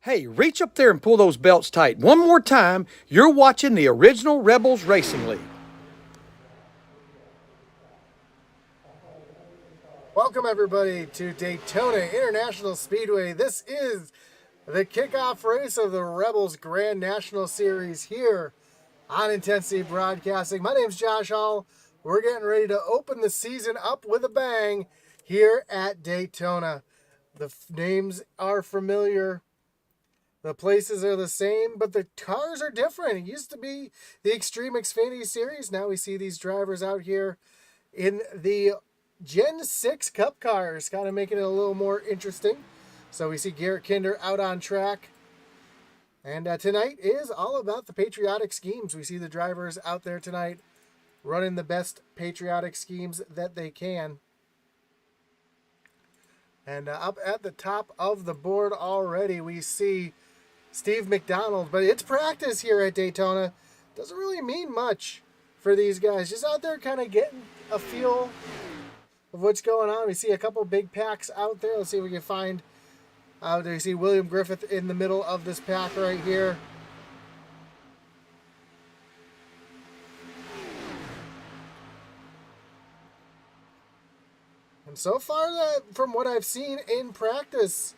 Hey, reach up there and pull those belts tight. One more time, you're watching the original Rebels Racing League. Welcome everybody to Daytona International Speedway. This is the kickoff race of the Rebels Grand National Series here on Intensity Broadcasting. My name's Josh Hall. We're getting ready to open the season up with a bang here at Daytona. The names are familiar. The places are the same, but the cars are different. It used to be the Extreme Xfinity Series. Now we see these drivers out here in the Gen 6 Cup cars, kind of making it a little more interesting. So we see Garrett Kinder out on track. And tonight is all about the patriotic schemes. We see the drivers out there tonight running the best patriotic schemes that they can. And up at the top of the board already, we see Steve McDonald. But it's practice here at Daytona. Doesn't really mean much for these guys. Just out there kind of getting a feel of what's going on. We see a couple big packs out there. Let's see if we can find. There you see William Griffith in the middle of this pack right here. And so far, from what I've seen in practice,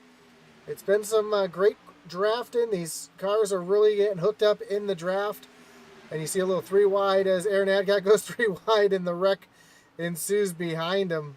it's been some great drafting. These cars are really getting hooked up in the draft. And you see a little 3 wide as Aaron Adcock goes 3 wide, and the wreck ensues behind him.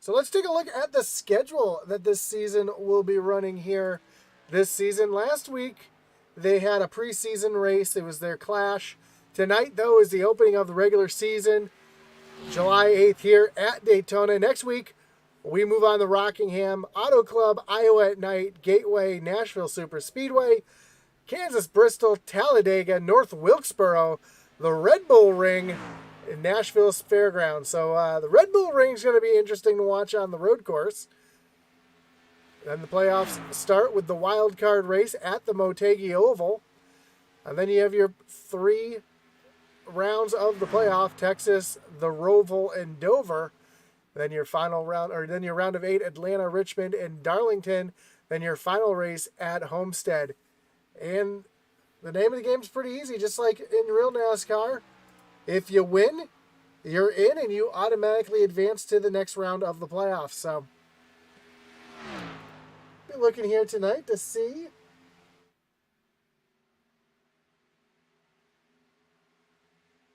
So let's take a look at the schedule that this season will be running here this season. Last week, they had a preseason race. It was their clash. Tonight, though, is the opening of the regular season. July 8th here at Daytona. Next week, we move on to Rockingham, Auto Club, Iowa at night, Gateway, Nashville Super Speedway, Kansas, Bristol, Talladega, North Wilkesboro, the Red Bull Ring, and Nashville Fairgrounds. So the Red Bull Ring is going to be interesting to watch on the road course. Then the playoffs start with the wild card race at the Motegi Oval. And then you have your 3 rounds of the playoff: Texas, the Roval, and Dover. Then your final round, or then your round of 8, Atlanta, Richmond, and Darlington. Then your final race at Homestead. And the name of the game is pretty easy, just like in real NASCAR. If you win, you're in, and you automatically advance to the next round of the playoffs. So, be looking here tonight to see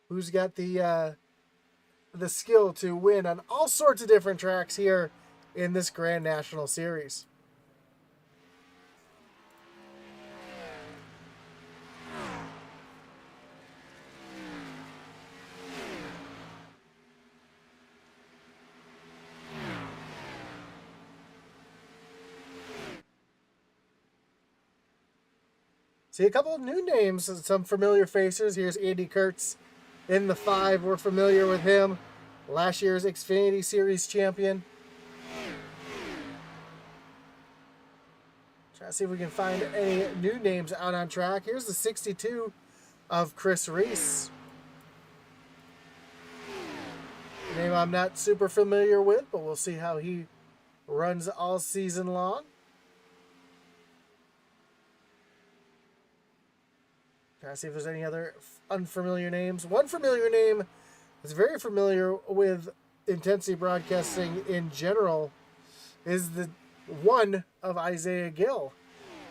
who's got the skill to win on all sorts of different tracks here in this Grand National Series. See a couple of new names, some familiar faces. Here's Andy Kurtz in the 5. We're familiar with him. Last year's Xfinity Series champion. Try to see if we can find any new names out on track. Here's the 62 of Chris Reese. A name I'm not super familiar with, but we'll see how he runs all season long. Try to see if there's any other unfamiliar names. One familiar name is very familiar with Intensity Broadcasting in general is the one of Isaiah Gill,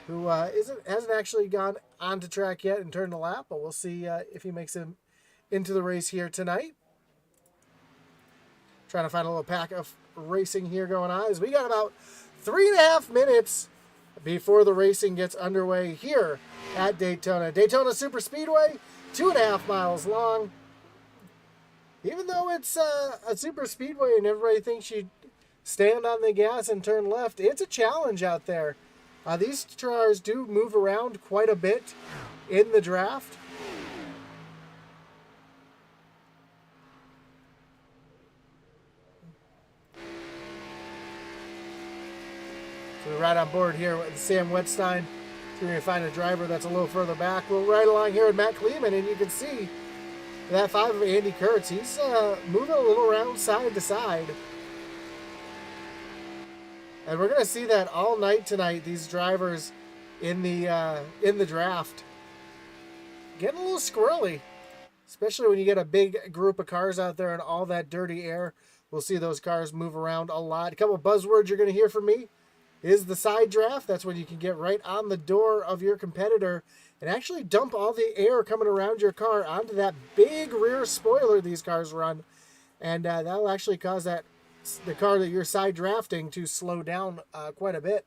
who hasn't actually gone onto track yet and turned a lap, but we'll see if he makes it into the race here tonight. Trying to find a little pack of racing here going on, as we got about 3.5 minutes before the racing gets underway here at Daytona. Daytona Super Speedway, 2.5 miles long. Even though it's a super speedway and everybody thinks you stand on the gas and turn left, it's a challenge out there. These cars do move around quite a bit in the draft. So we're right on board here with Sam Wetstein. So we're going to find a driver that's a little further back. We'll ride along here with Matt Kleeman, and you can see that 5 of Andy Kurtz. He's moving a little around side to side. And we're going to see that all night tonight, these drivers in the draft. Getting a little squirrely, especially when you get a big group of cars out there and all that dirty air. We'll see those cars move around a lot. A couple of buzzwords you're going to hear from me is the side draft. That's when you can get right on the door of your competitor and actually dump all the air coming around your car onto that big rear spoiler these cars run. And that'll actually cause the car that you're side drafting to slow down quite a bit.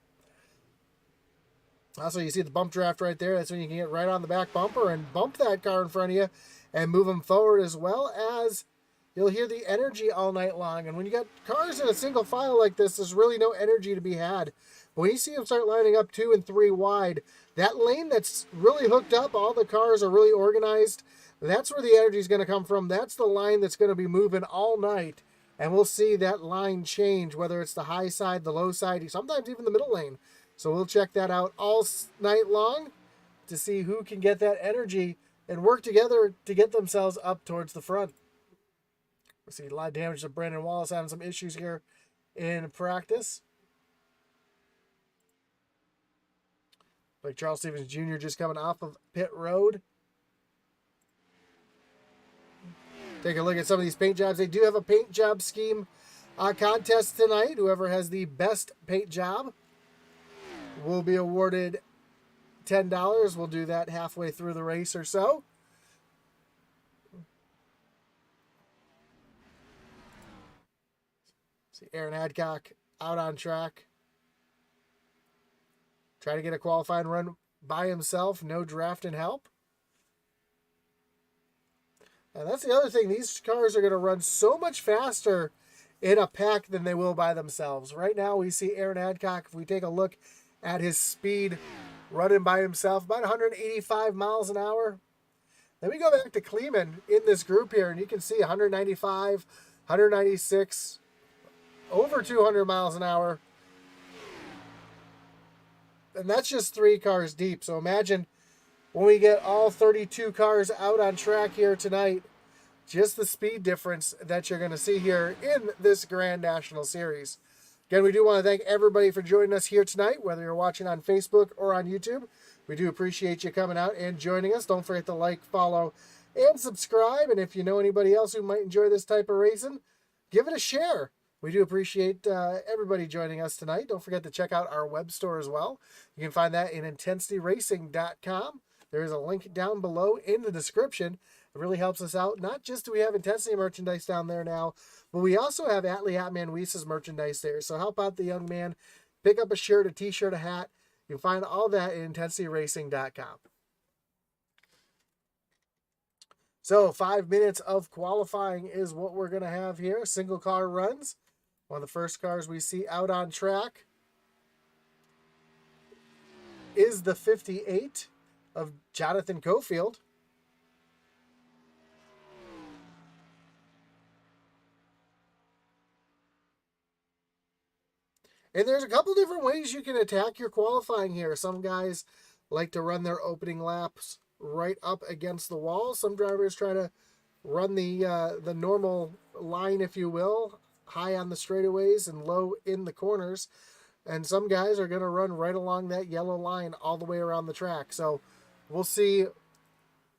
Also, you see the bump draft right there. That's when you can get right on the back bumper and bump that car in front of you and move them forward, as well as you'll hear the energy all night long. And when you got cars in a single file like this, there's really no energy to be had. But when you see them start lining up 2 and 3 wide, that lane that's really hooked up, all the cars are really organized, that's where the energy is going to come from. That's the line that's going to be moving all night. And we'll see that line change, whether it's the high side, the low side, sometimes even the middle lane. So we'll check that out all night long to see who can get that energy and work together to get themselves up towards the front. We see a lot of damage to Brandon Wallace, having some issues here in practice. Like Charles Stevens Jr. just coming off of pit road. Take a look at some of these paint jobs. They do have a paint job scheme contest tonight. Whoever has the best paint job will be awarded $10. We'll do that halfway through the race or so. See Aaron Adcock out on track. Try to get a qualifying run by himself. No drafting help. And that's the other thing. These cars are going to run so much faster in a pack than they will by themselves. Right now we see Aaron Adcock, if we take a look at his speed running by himself, about 185 miles an hour. Then we go back to Kleeman in this group here, and you can see 195, 196, over 200 miles an hour. And that's just 3 cars deep. So imagine when we get all 32 cars out on track here tonight, just the speed difference that you're going to see here in this Grand National Series. Again, we do want to thank everybody for joining us here tonight, whether you're watching on Facebook or on YouTube. We do appreciate you coming out and joining us. Don't forget to like, follow, and subscribe. And if you know anybody else who might enjoy this type of racing, give it a share. We do appreciate everybody joining us tonight. Don't forget to check out our web store as well. You can find that in intensityracing.com. There is a link down below in the description. It really helps us out. Not just do we have Intensity merchandise down there now, but we also have Atlee Hatman Weiss's merchandise there. So help out the young man. Pick up a shirt, a t-shirt, a hat. You can find all that at intensityracing.com. So 5 minutes of qualifying is what we're going to have here. Single car runs. One of the first cars we see out on track is the 58 of Jonathan Cofield. And there's a couple different ways you can attack your qualifying here. Some guys like to run their opening laps right up against the wall. Some drivers try to run the normal line, if you will, high on the straightaways and low in the corners. And some guys are going to run right along that yellow line all the way around the track. So we'll see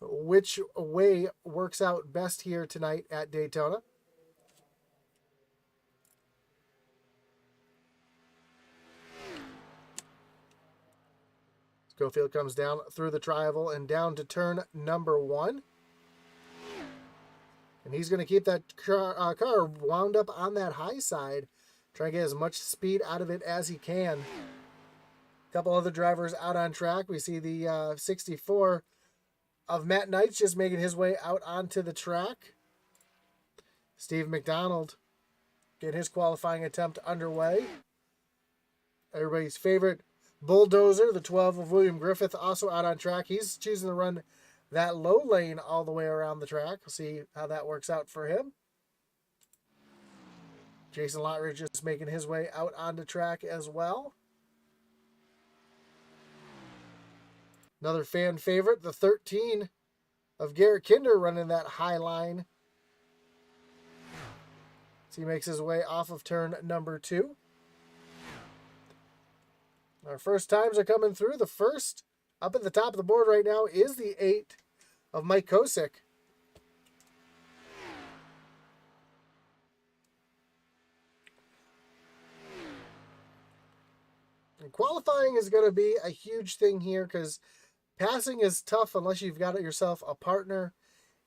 which way works out best here tonight at Daytona. Schofield comes down through the tri-oval and down to turn number 1. And he's going to keep that car wound up on that high side. Try to get as much speed out of it as he can. A couple other drivers out on track. We see the 64 of Matt Knights just making his way out onto the track. Steve McDonald getting his qualifying attempt underway. Everybody's favorite Bulldozer, the 12 of William Griffith, also out on track. He's choosing to run that low lane all the way around the track. We'll see how that works out for him. Jason Lottridge just making his way out onto track as well. Another fan favorite, the 13 of Garrett Kinder running that high line. So he makes his way off of turn number 2. Our first times are coming through. The first up at the top of the board right now is the 8 of Mike Kosick. And qualifying is going to be a huge thing here because passing is tough unless you've got yourself a partner.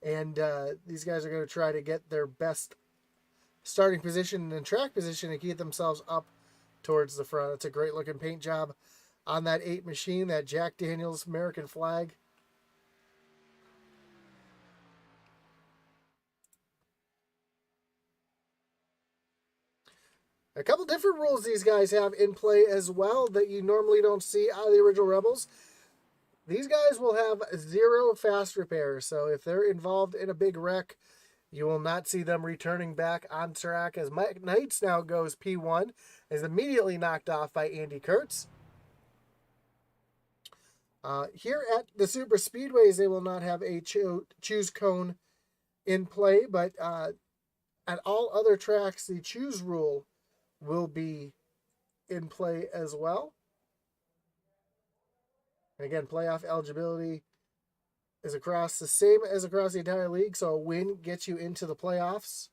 And these guys are going to try to get their best starting position and track position to keep themselves up towards the front. It's a great looking paint job on that 8 machine, that Jack Daniels American flag. A couple different rules these guys have in play as well that you normally don't see out of the original Rebels. These guys will have 0 fast repairs, so if they're involved in a big wreck, you will not see them returning back on track, as Mike Knights now goes P1, is immediately knocked off by Andy Kurtz. Here at the Super Speedways, they will not have a choose cone in play, but at all other tracks, the choose rule will be in play as well. And again, playoff eligibility is across the same as across the entire league, so a win gets you into the playoffs.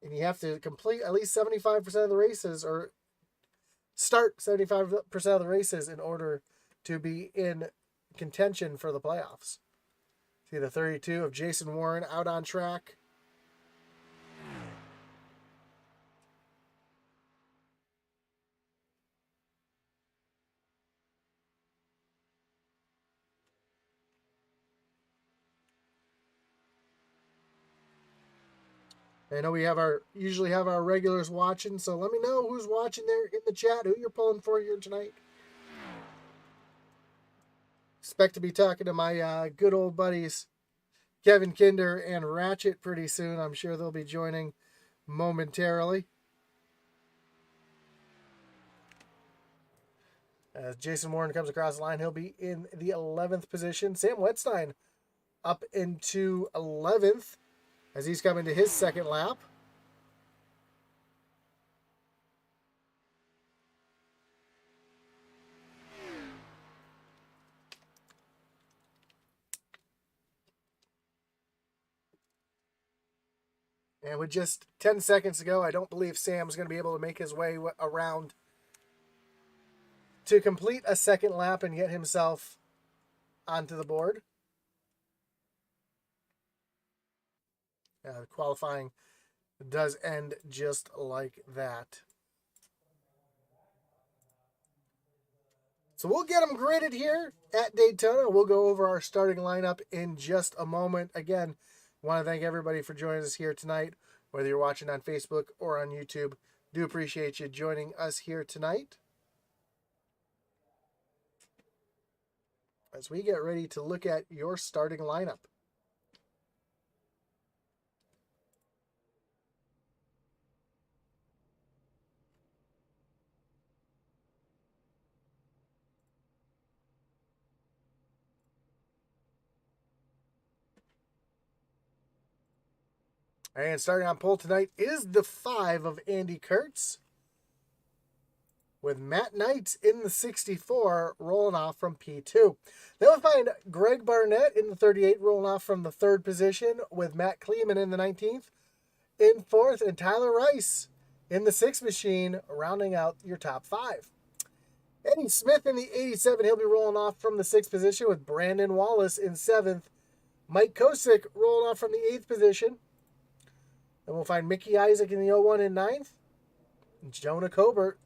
And you have to complete at least 75% of the races, or start 75% of the races in order to be in contention for the playoffs. See the 32 of Jason Warren out on track. I know we usually have our regulars watching, so let me know who's watching there in the chat, who you're pulling for here tonight. Expect to be talking to my good old buddies Kevin Kinder and Ratchet pretty soon. I'm sure they'll be joining momentarily. As Jason Warren comes across the line, he'll be in the 11th position. Sam Wetstein up into 11th as he's coming to his second lap. And with just 10 seconds to go, I don't believe Sam's going to be able to make his way around to complete a second lap and get himself onto the board. Qualifying does end just like that. So we'll get them graded here at Daytona. We'll go over our starting lineup in just a moment. Again, want to thank everybody for joining us here tonight, whether you're watching on Facebook or on YouTube. Do appreciate you joining us here tonight as we get ready to look at your starting lineup. And starting on pole tonight is the 5 of Andy Kurtz, with Matt Knight in the 64 rolling off from P2. Then we'll find Greg Barnett in the 38 rolling off from the 3rd position, with Matt Kleeman in the 19th in 4th, and Tyler Rice in the 6th machine rounding out your top 5. Eddie Smith in the 87, he'll be rolling off from the 6th position, with Brandon Wallace in 7th. Mike Kosick rolling off from the 8th position. Then we'll find Mickey Isaac in the 01 in 9th. Jonah Cobert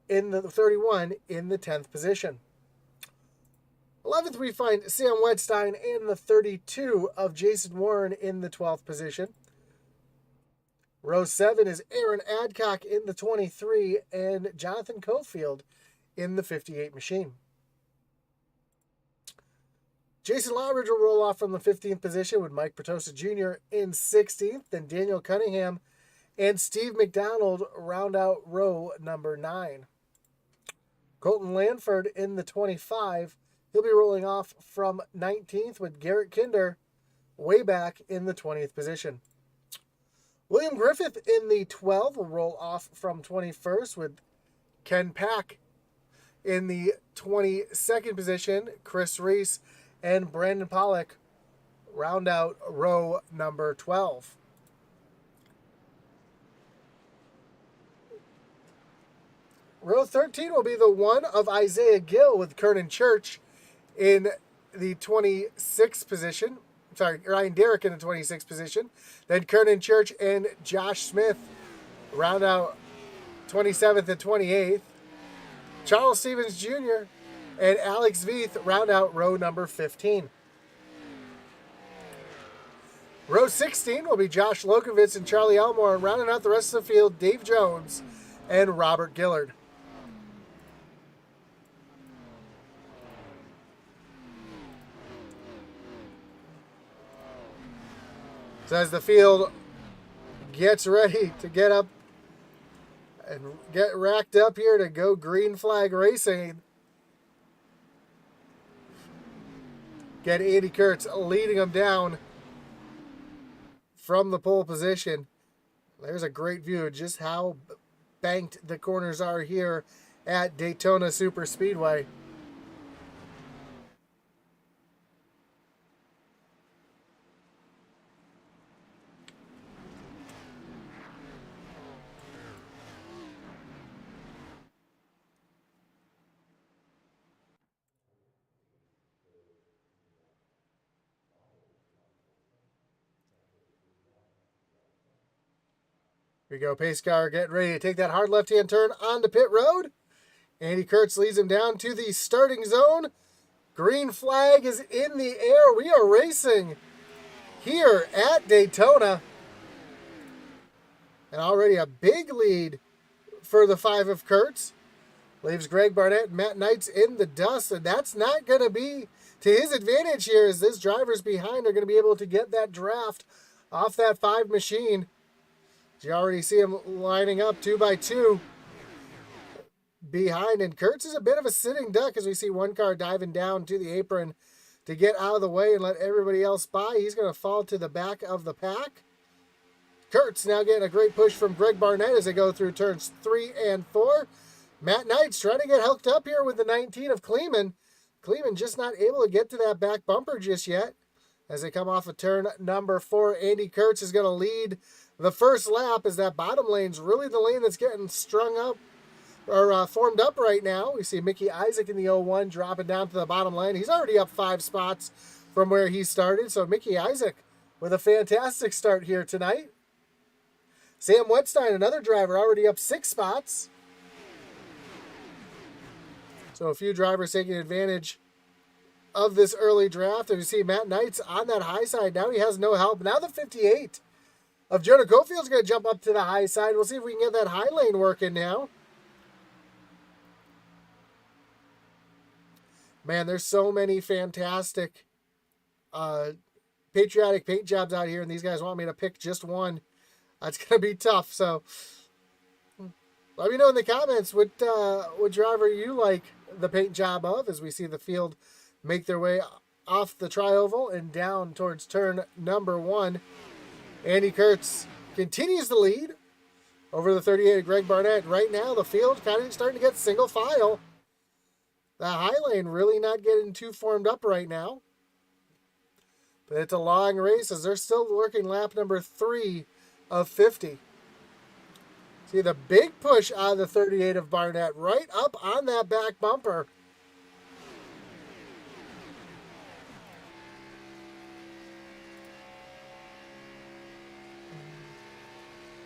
in the 31 in the 10th position. 11th, we find Sam Wetstein in the 32 of Jason Warren in the 12th position. Row 7 is Aaron Adcock in the 23 and Jonathan Cofield in the 58 machine. Jason Lawridge will roll off from the 15th position, with Mike Pertosa Jr. in 16th. Then Daniel Cunningham and Steve McDonald round out row number 9. Colton Lanford in the 25 He'll be rolling off from 19th with Garrett Kinder way back in the 20th position. William Griffith in the 12 will roll off from 21st with Ken Pack in the 22nd position. Chris Reese and Brandon Pollock round out row number 12. Row 13 will be the one of Isaiah Gill with Kernan Church in the 26th position. Sorry, Ryan Derrick in the 26th position. Then Kernan Church and Josh Smith round out 27th and 28th. Charles Stevens Jr. and Alex Veith round out row number 15. Row 16 will be Josh Lokovitz and Charlie Elmore, rounding out the rest of the field, Dave Jones and Robert Gillard. So as the field gets ready to get up and get racked up here to go green flag racing, get Andy Kurtz leading them down from the pole position. There's a great view of just how banked the corners are here at Daytona Super Speedway. Here we go, pace car getting ready to take that hard left-hand turn onto pit road. Andy Kurtz leads him down to the starting zone. Green flag is in the air. We are racing here at Daytona. And already a big lead for the 5 of Kurtz. Leaves Greg Barnett and Matt Knights in the dust. And that's not going to be to his advantage here, as this drivers behind are going to be able to get that draft off that 5 machine. You already see him lining up 2 by 2 behind. And Kurtz is a bit of a sitting duck as we see one car diving down to the apron to get out of the way and let everybody else by. He's going to fall to the back of the pack. Kurtz now getting a great push from Greg Barnett as they go through turns 3 and 4. Matt Knights trying to get hooked up here with the 19 of Kleeman. Kleeman just not able to get to that back bumper just yet. As they come off of turn number 4, Andy Kurtz is going to lead the first lap, as that bottom lane's really the lane that's getting strung up or formed up right now. We see Mickey Isaac in the 01 dropping down to the bottom lane. He's already up 5 spots from where he started. So Mickey Isaac with a fantastic start here tonight. Sam Wetstein, another driver, already up 6 spots. So a few drivers taking advantage of this early draft. And you see Matt Knights on that high side. Now he has no help. Now the 58 of Jonah Cofield's going to jump up to the high side. We'll see if we can get that high lane working now. Man, there's so many fantastic patriotic paint jobs out here, and these guys want me to pick just one. That's going to be tough. So let me know in the comments what driver you like the paint job of, as we see the field make their way off the tri-oval and down towards turn number 1. Andy Kurtz continues the lead over the 38 of Greg Barnett. Right now, the field kind of starting to get single file. The high lane really not getting too formed up right now. But it's a long race as they're still working lap number 3 of 50. See the big push out of the 38 of Barnett right up on that back bumper.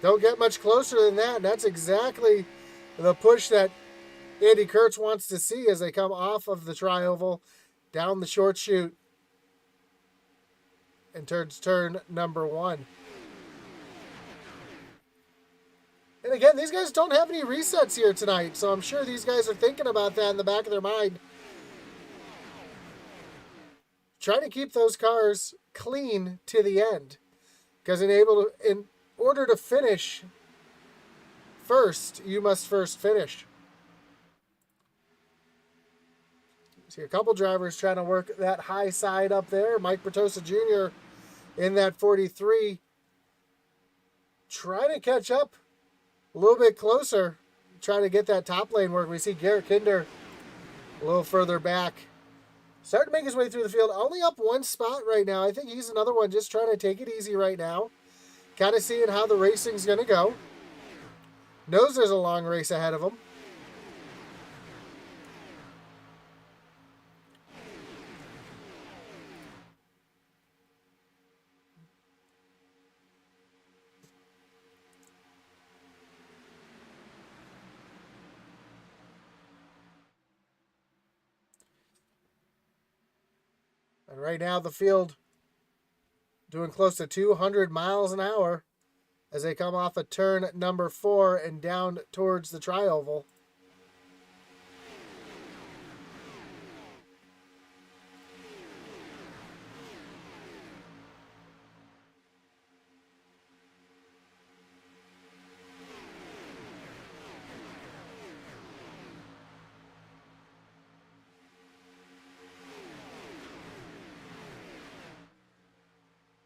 Don't get much closer than that. That's exactly the push that Andy Kurtz wants to see as they come off of the tri-oval down the short chute and towards turn number 1. And again, these guys don't have any resets here tonight, so I'm sure these guys are thinking about that in the back of their mind. Trying to keep those cars clean to the end, because in order to finish first, you must first finish. See a couple drivers trying to work that high side up there. Mike Bertosa Jr. in that 43. Trying to catch up a little bit closer. Trying to get that top lane work. We see Garrett Kinder a little further back. Starting to make his way through the field. Only up one spot right now. I think he's another one just trying to take it easy right now. Kind of seeing how the racing's going to go. Knows there's a long race ahead of him. And right now the field doing close to 200 miles an hour as they come off of turn number 4 and down towards the tri-oval.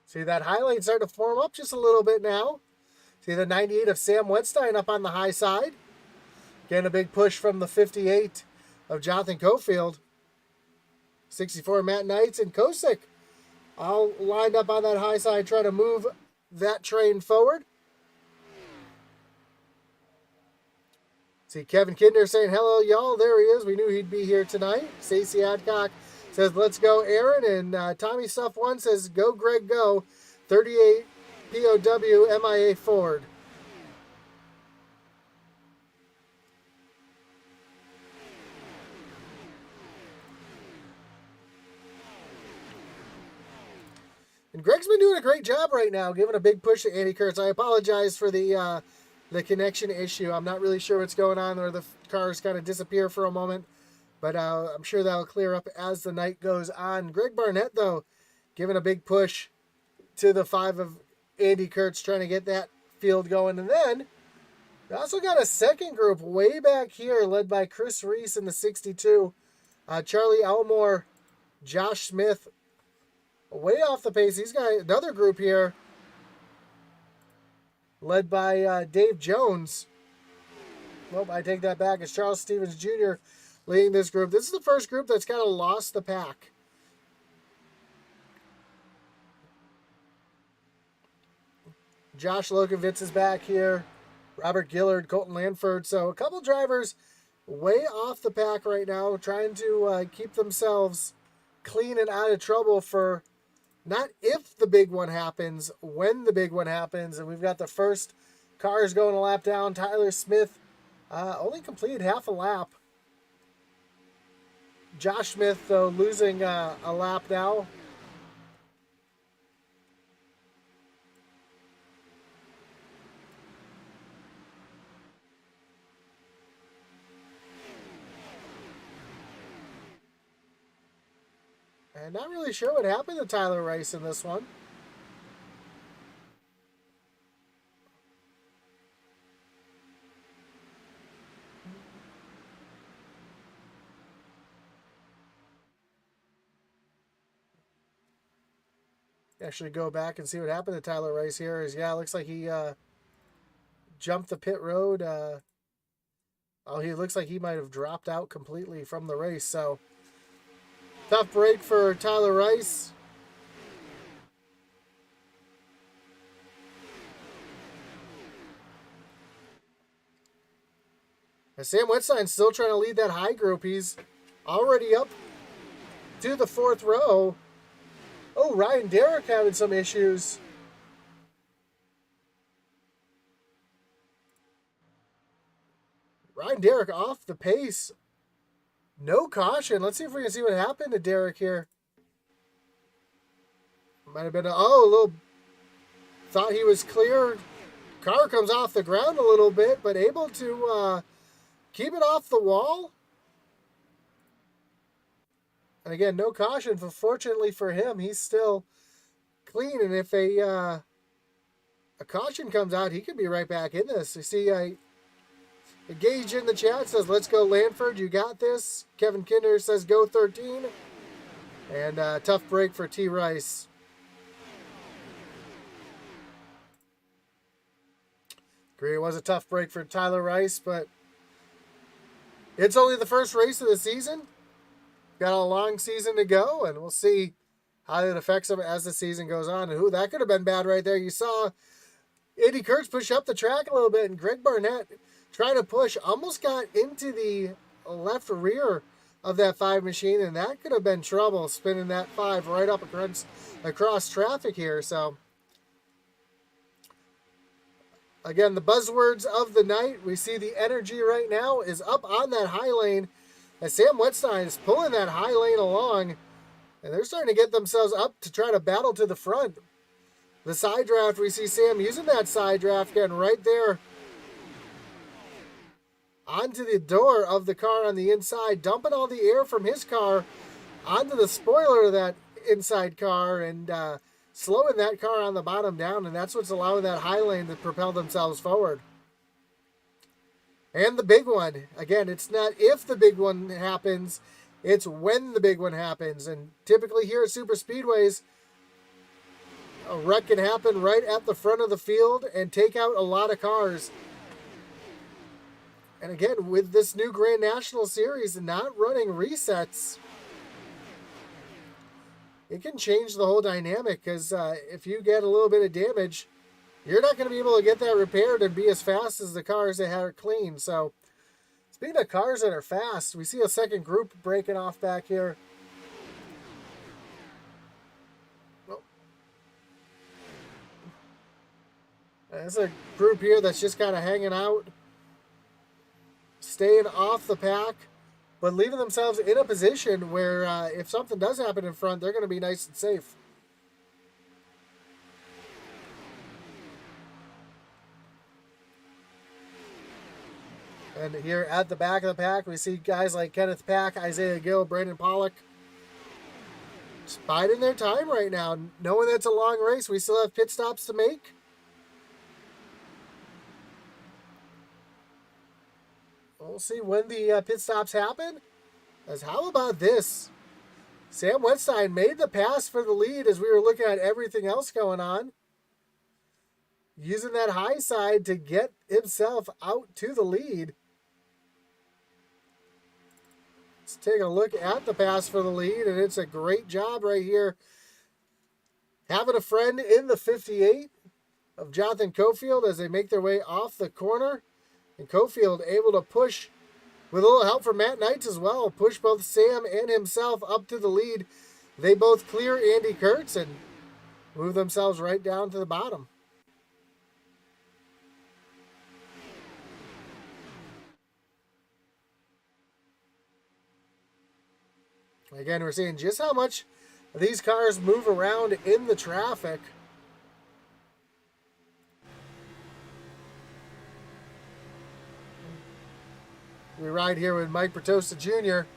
See that highlight starting to form up just a little bit now. See the 98 of Sam Wetstein up on the high side. Getting a big push from the 58 of Jonathan Cofield. 64 Matt Knights and Kosick all lined up on that high side trying to move that train forward. See Kevin Kinder saying, hello, y'all. There he is. We knew he'd be here tonight. Stacey Adcock says, let's go, Aaron. And Tommy Stuff 1 says, go, Greg, go. 38 POW MIA Ford. And Greg's been doing a great job right now, giving a big push to Andy Kurtz. I apologize for the connection issue. I'm not really sure what's going on, or the cars kind of disappear for a moment. But I'm sure that'll clear up as the night goes on. Greg Barnett, though, giving a big push to the 5 of Andy Kurtz, trying to get that field going. And then we also got a second group way back here, led by Chris Reese in the 62. Charlie Elmore, Josh Smith, way off the pace. He's got another group here, led by Dave Jones. Nope, I take that back. It's Charles Stevens Jr. leading this group. This is the first group that's kind of lost the pack. Josh Lokovitz is back here. Robert Gillard, Colton Lanford. So a couple drivers way off the pack right now, trying to keep themselves clean and out of trouble for not if the big one happens, when the big one happens. And we've got the first cars going a lap down. Tyler Smith only completed half a lap. Josh Smith, though, losing a lap now. And not really sure what happened to Tyler Rice in this one. Actually go back and see what happened to Tyler Rice here. Is, yeah, it looks like he jumped the pit road. He looks like he might have dropped out completely from the race. So tough break for Tyler Rice. And Sam Wetstein's still trying to lead that high group. He's already up to the 4th row. Oh, Ryan Derrick having some issues. Ryan Derrick off the pace. No caution. Let's see if we can see what happened to Derrick here. Might have been a little. Thought he was clear. Car comes off the ground a little bit, but able to keep it off the wall. And again, no caution. But fortunately for him, he's still clean. And if a caution comes out, he could be right back in this. You see, Gage in the chat says, let's go Lanford, you got this. Kevin Kinder says, go 13. And tough break for T. Rice. Agree, it was a tough break for Tyler Rice, but it's only the first race of the season. Got a long season to go, and we'll see how it affects him as the season goes on. And that could have been bad right there. You saw Andy Kurtz push up the track a little bit, and Greg Barnett trying to push, almost got into the left rear of that 5 machine, and that could have been trouble spinning that 5 right up across traffic here. So again, the buzzwords of the night, we see the energy right now is up on that high lane as Sam Wetstein is pulling that high lane along, and they're starting to get themselves up to try to battle to the front. The side draft, we see Sam using that side draft, getting right there onto the door of the car on the inside, dumping all the air from his car onto the spoiler of that inside car, and slowing that car on the bottom down, and that's what's allowing that high lane to propel themselves forward. And the big one, again, it's not if the big one happens, it's when the big one happens. And typically here at super speedways, a wreck can happen right at the front of the field and take out a lot of cars. And again, with this new Grand National Series not running resets, it can change the whole dynamic, because if you get a little bit of damage, you're not going to be able to get that repaired and be as fast as the cars that are clean. So, speaking of cars that are fast, we see a second group breaking off back here. Oh. There's a group here that's just kind of hanging out, staying off the pack, but leaving themselves in a position where if something does happen in front, they're going to be nice and safe. And here at the back of the pack, we see guys like Kenneth Pack, Isaiah Gill, Brandon Pollock, just biding their time right now, knowing that it's a long race. We still have pit stops to make. We'll see when the pit stops happen. As how about this? Sam Wetstein made the pass for the lead as we were looking at everything else going on, using that high side to get himself out to the lead. Let's take a look at the pass for the lead, and it's a great job right here. Having a friend in the 58 of Jonathan Cofield as they make their way off the corner. And Cofield able to push, with a little help from Matt Knights as well, push both Sam and himself up to the lead. They both clear Andy Kurtz and move themselves right down to the bottom. Again, we're seeing just how much these cars move around in the traffic. We ride here with Mike Bertosa Jr.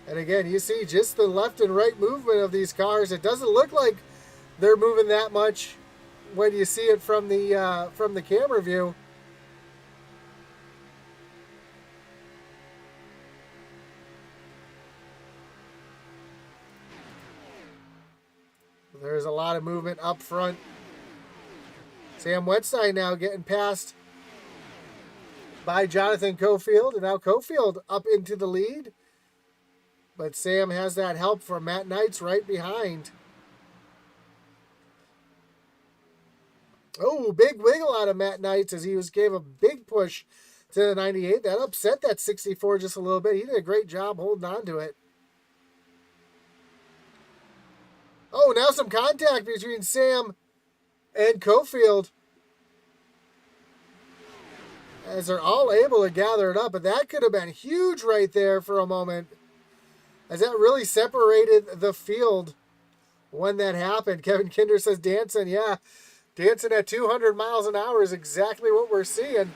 And again, you see just the left and right movement of these cars. It doesn't look like they're moving that much when you see it from the camera view. There's a lot of movement up front. Sam Wetstein now getting passed by Jonathan Cofield, and now Cofield up into the lead. But Sam has that help from Matt Knights right behind. Oh, big wiggle out of Matt Knights as he gave a big push to the 98. That upset that 64 just a little bit. He did a great job holding on to it. Oh, now some contact between Sam and Cofield, as they're all able to gather it up. But that could have been huge right there for a moment, as that really separated the field when that happened. Kevin Kinder says dancing. Yeah, dancing at 200 miles an hour is exactly what we're seeing.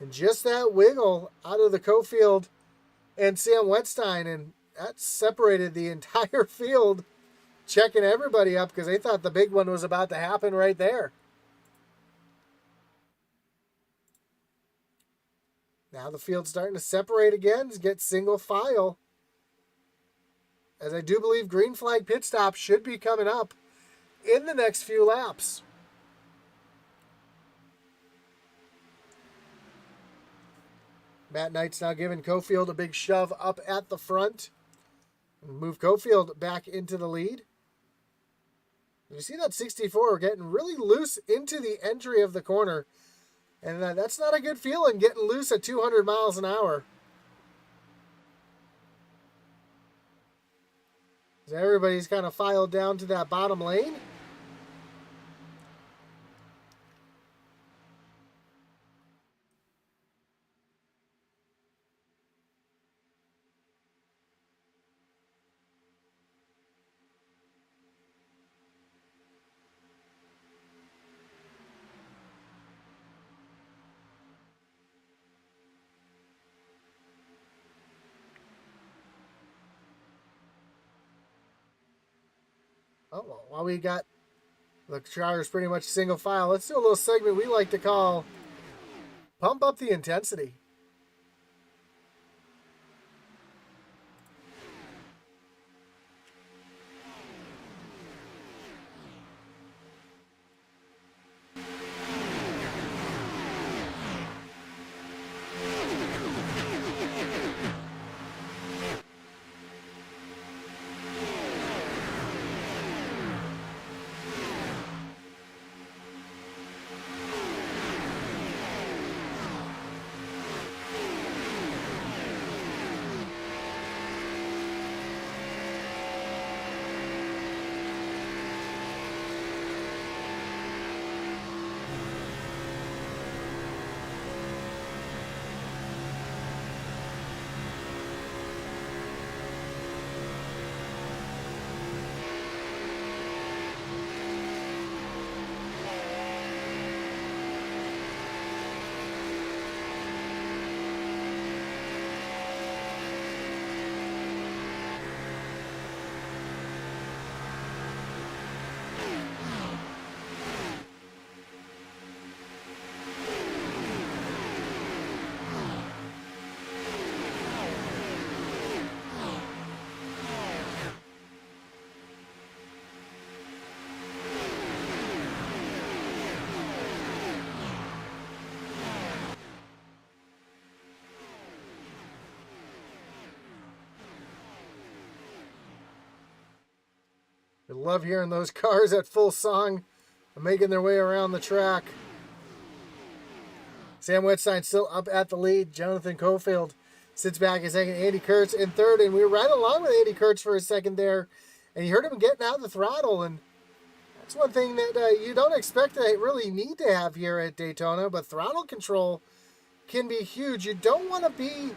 And just that wiggle out of the Cofield and Sam Wetstein, and that separated the entire field checking everybody up because they thought the big one was about to happen right there. Now the field's starting to separate again, get single file. As I do believe green flag pit stop should be coming up in the next few laps. Matt Knight's now giving Cofield a big shove up at the front. Move Cofield back into the lead. You see that 64 getting really loose into the entry of the corner. And that's not a good feeling, getting loose at 200 miles an hour. So everybody's kind of filed down to that bottom lane. Oh, well, while we got the drivers pretty much single file, let's do a little segment we like to call Pump Up the Intensity. I love hearing those cars at full song making their way around the track. Sam Wetstein still up at the lead. Jonathan Cofield sits back in second. Andy Kurtz in third. And we were right along with Andy Kurtz for a second there. And you heard him getting out of the throttle. And that's one thing that you don't expect to really need to have here at Daytona. But throttle control can be huge. You don't want to be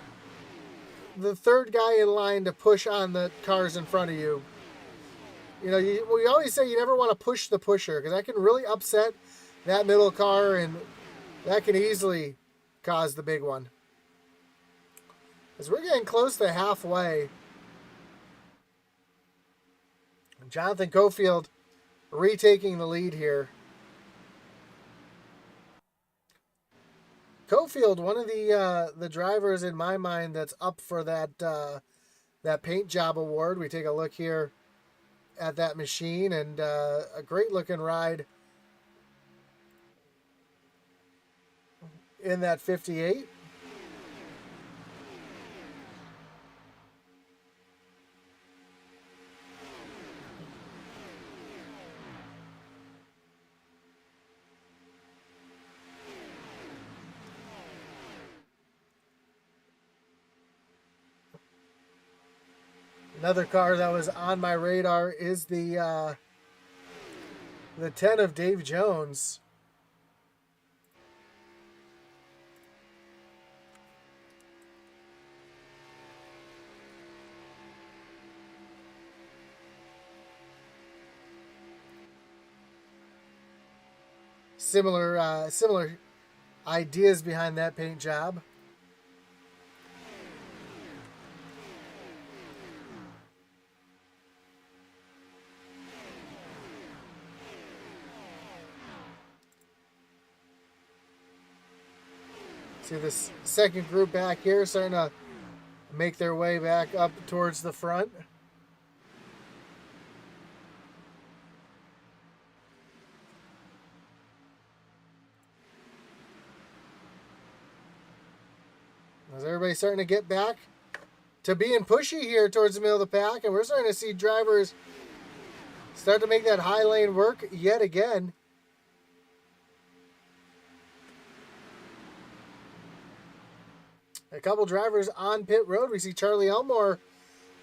the third guy in line to push on the cars in front of you. You know, we always say you never want to push the pusher because that can really upset that middle car and that can easily cause the big one. As we're getting close to halfway, Jonathan Cofield retaking the lead here. Cofield, one of the drivers in my mind that's up for that paint job award. We take a look here at that machine, and a great looking ride in that 58. Another car that was on my radar is the 10 of Dave Jones. Similar ideas behind that paint job. See this second group back here starting to make their way back up towards the front. As everybody's starting to get back to being pushy here towards the middle of the pack, and we're starting to see drivers start to make that high lane work yet again. A couple drivers on pit road. We see Charlie Elmore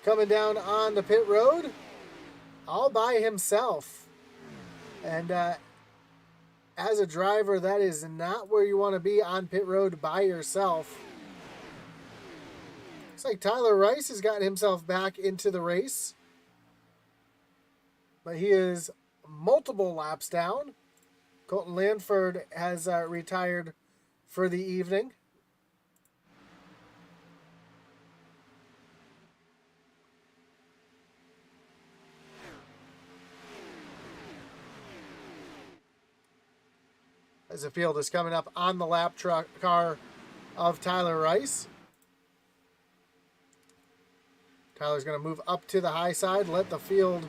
coming down on the pit road all by himself. And as a driver, that is not where you want to be on pit road by yourself. Looks like Tyler Rice has gotten himself back into the race. But he is multiple laps down. Colton Lanford has retired for the evening. As the field is coming up on the lap truck car of Tyler Rice. Tyler's going to move up to the high side, let the field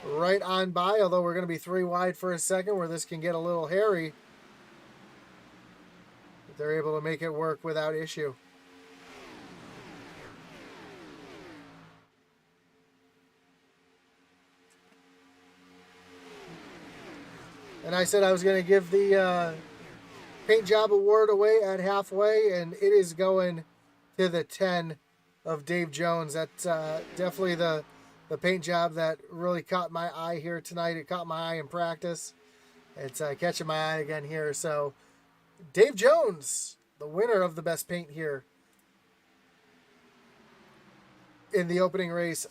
right on by, although we're going to be 3 wide for a second where this can get a little hairy. But they're able to make it work without issue. And I said I was going to give the paint job award away at halfway, and it is going to the 10 of Dave Jones. That's definitely the paint job that really caught my eye here tonight. It caught my eye in practice. It's catching my eye again here. So Dave Jones, the winner of the best paint here in the opening race.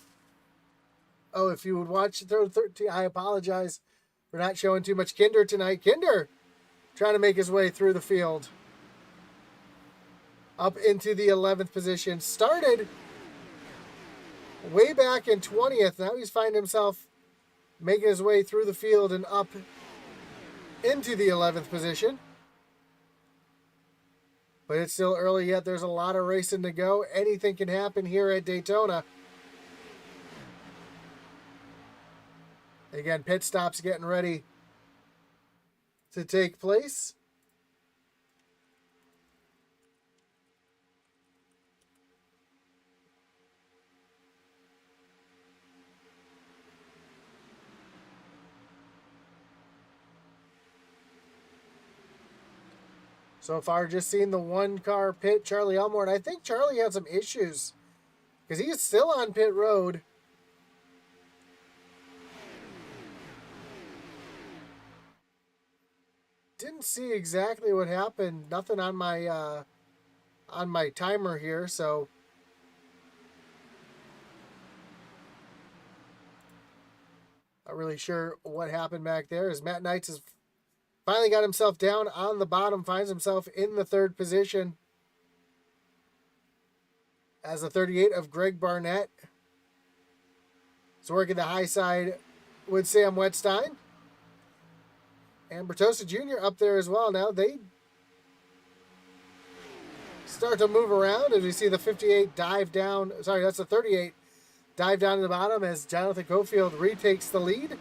Oh, if you would watch throw 13, I apologize for not showing too much Kinder tonight. Kinder trying to make his way through the field up into the 11th position. Started way back in 20th. Now he's finding himself making his way through the field and up into the 11th position. But it's still early yet. There's a lot of racing to go. Anything can happen here at Daytona. Again, pit stops getting ready to take place. So far, just seen the one car pit, Charlie Elmore, and I think Charlie had some issues because he is still on pit road. Didn't see exactly what happened. Nothing on my timer here, so not really sure what happened back there. As Matt Knights has finally got himself down on the bottom, finds himself in the 3rd position as the 38 of Greg Barnett. He's working the high side with Sam Wetstein. And Bertosa Jr. up there as well. Now they start to move around as we see the 58 dive down. Sorry, that's the 38 dive down to the bottom as Jonathan Cofield retakes the lead.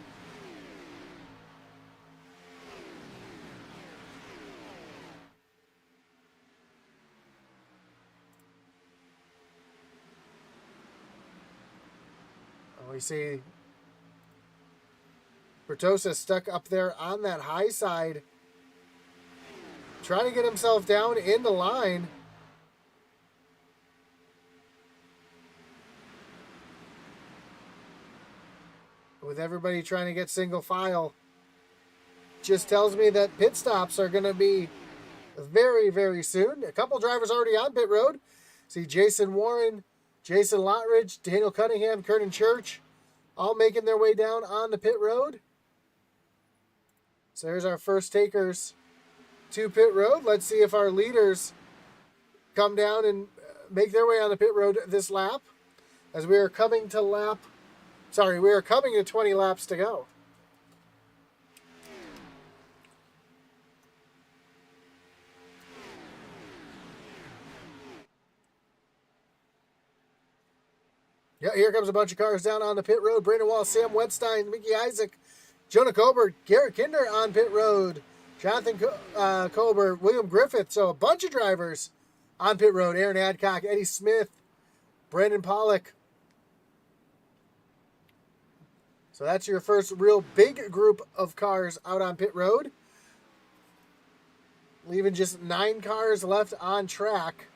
We see Bertosa stuck up there on that high side, trying to get himself down in the line. With everybody trying to get single file, just tells me that pit stops are going to be very, very soon. A couple drivers already on pit road. See Jason Warren, Jason Lottridge, Daniel Cunningham, Curtin Church, all making their way down on the pit road. So there's our first takers to pit road. Let's see if our leaders come down and make their way on the pit road this lap, as we are coming to 20 laps to go. here comes a bunch of cars down on the pit road. Brandon Wall, Sam Wedstein, Mickey Isaac, Jonah Colbert, Garrett Kinder on pit road. Jonathan Colbert, William Griffith. So a bunch of drivers on pit road. Aaron Adcock, Eddie Smith, Brandon Pollock. So that's your first real big group of cars out on pit road. Leaving just 9 cars left on track.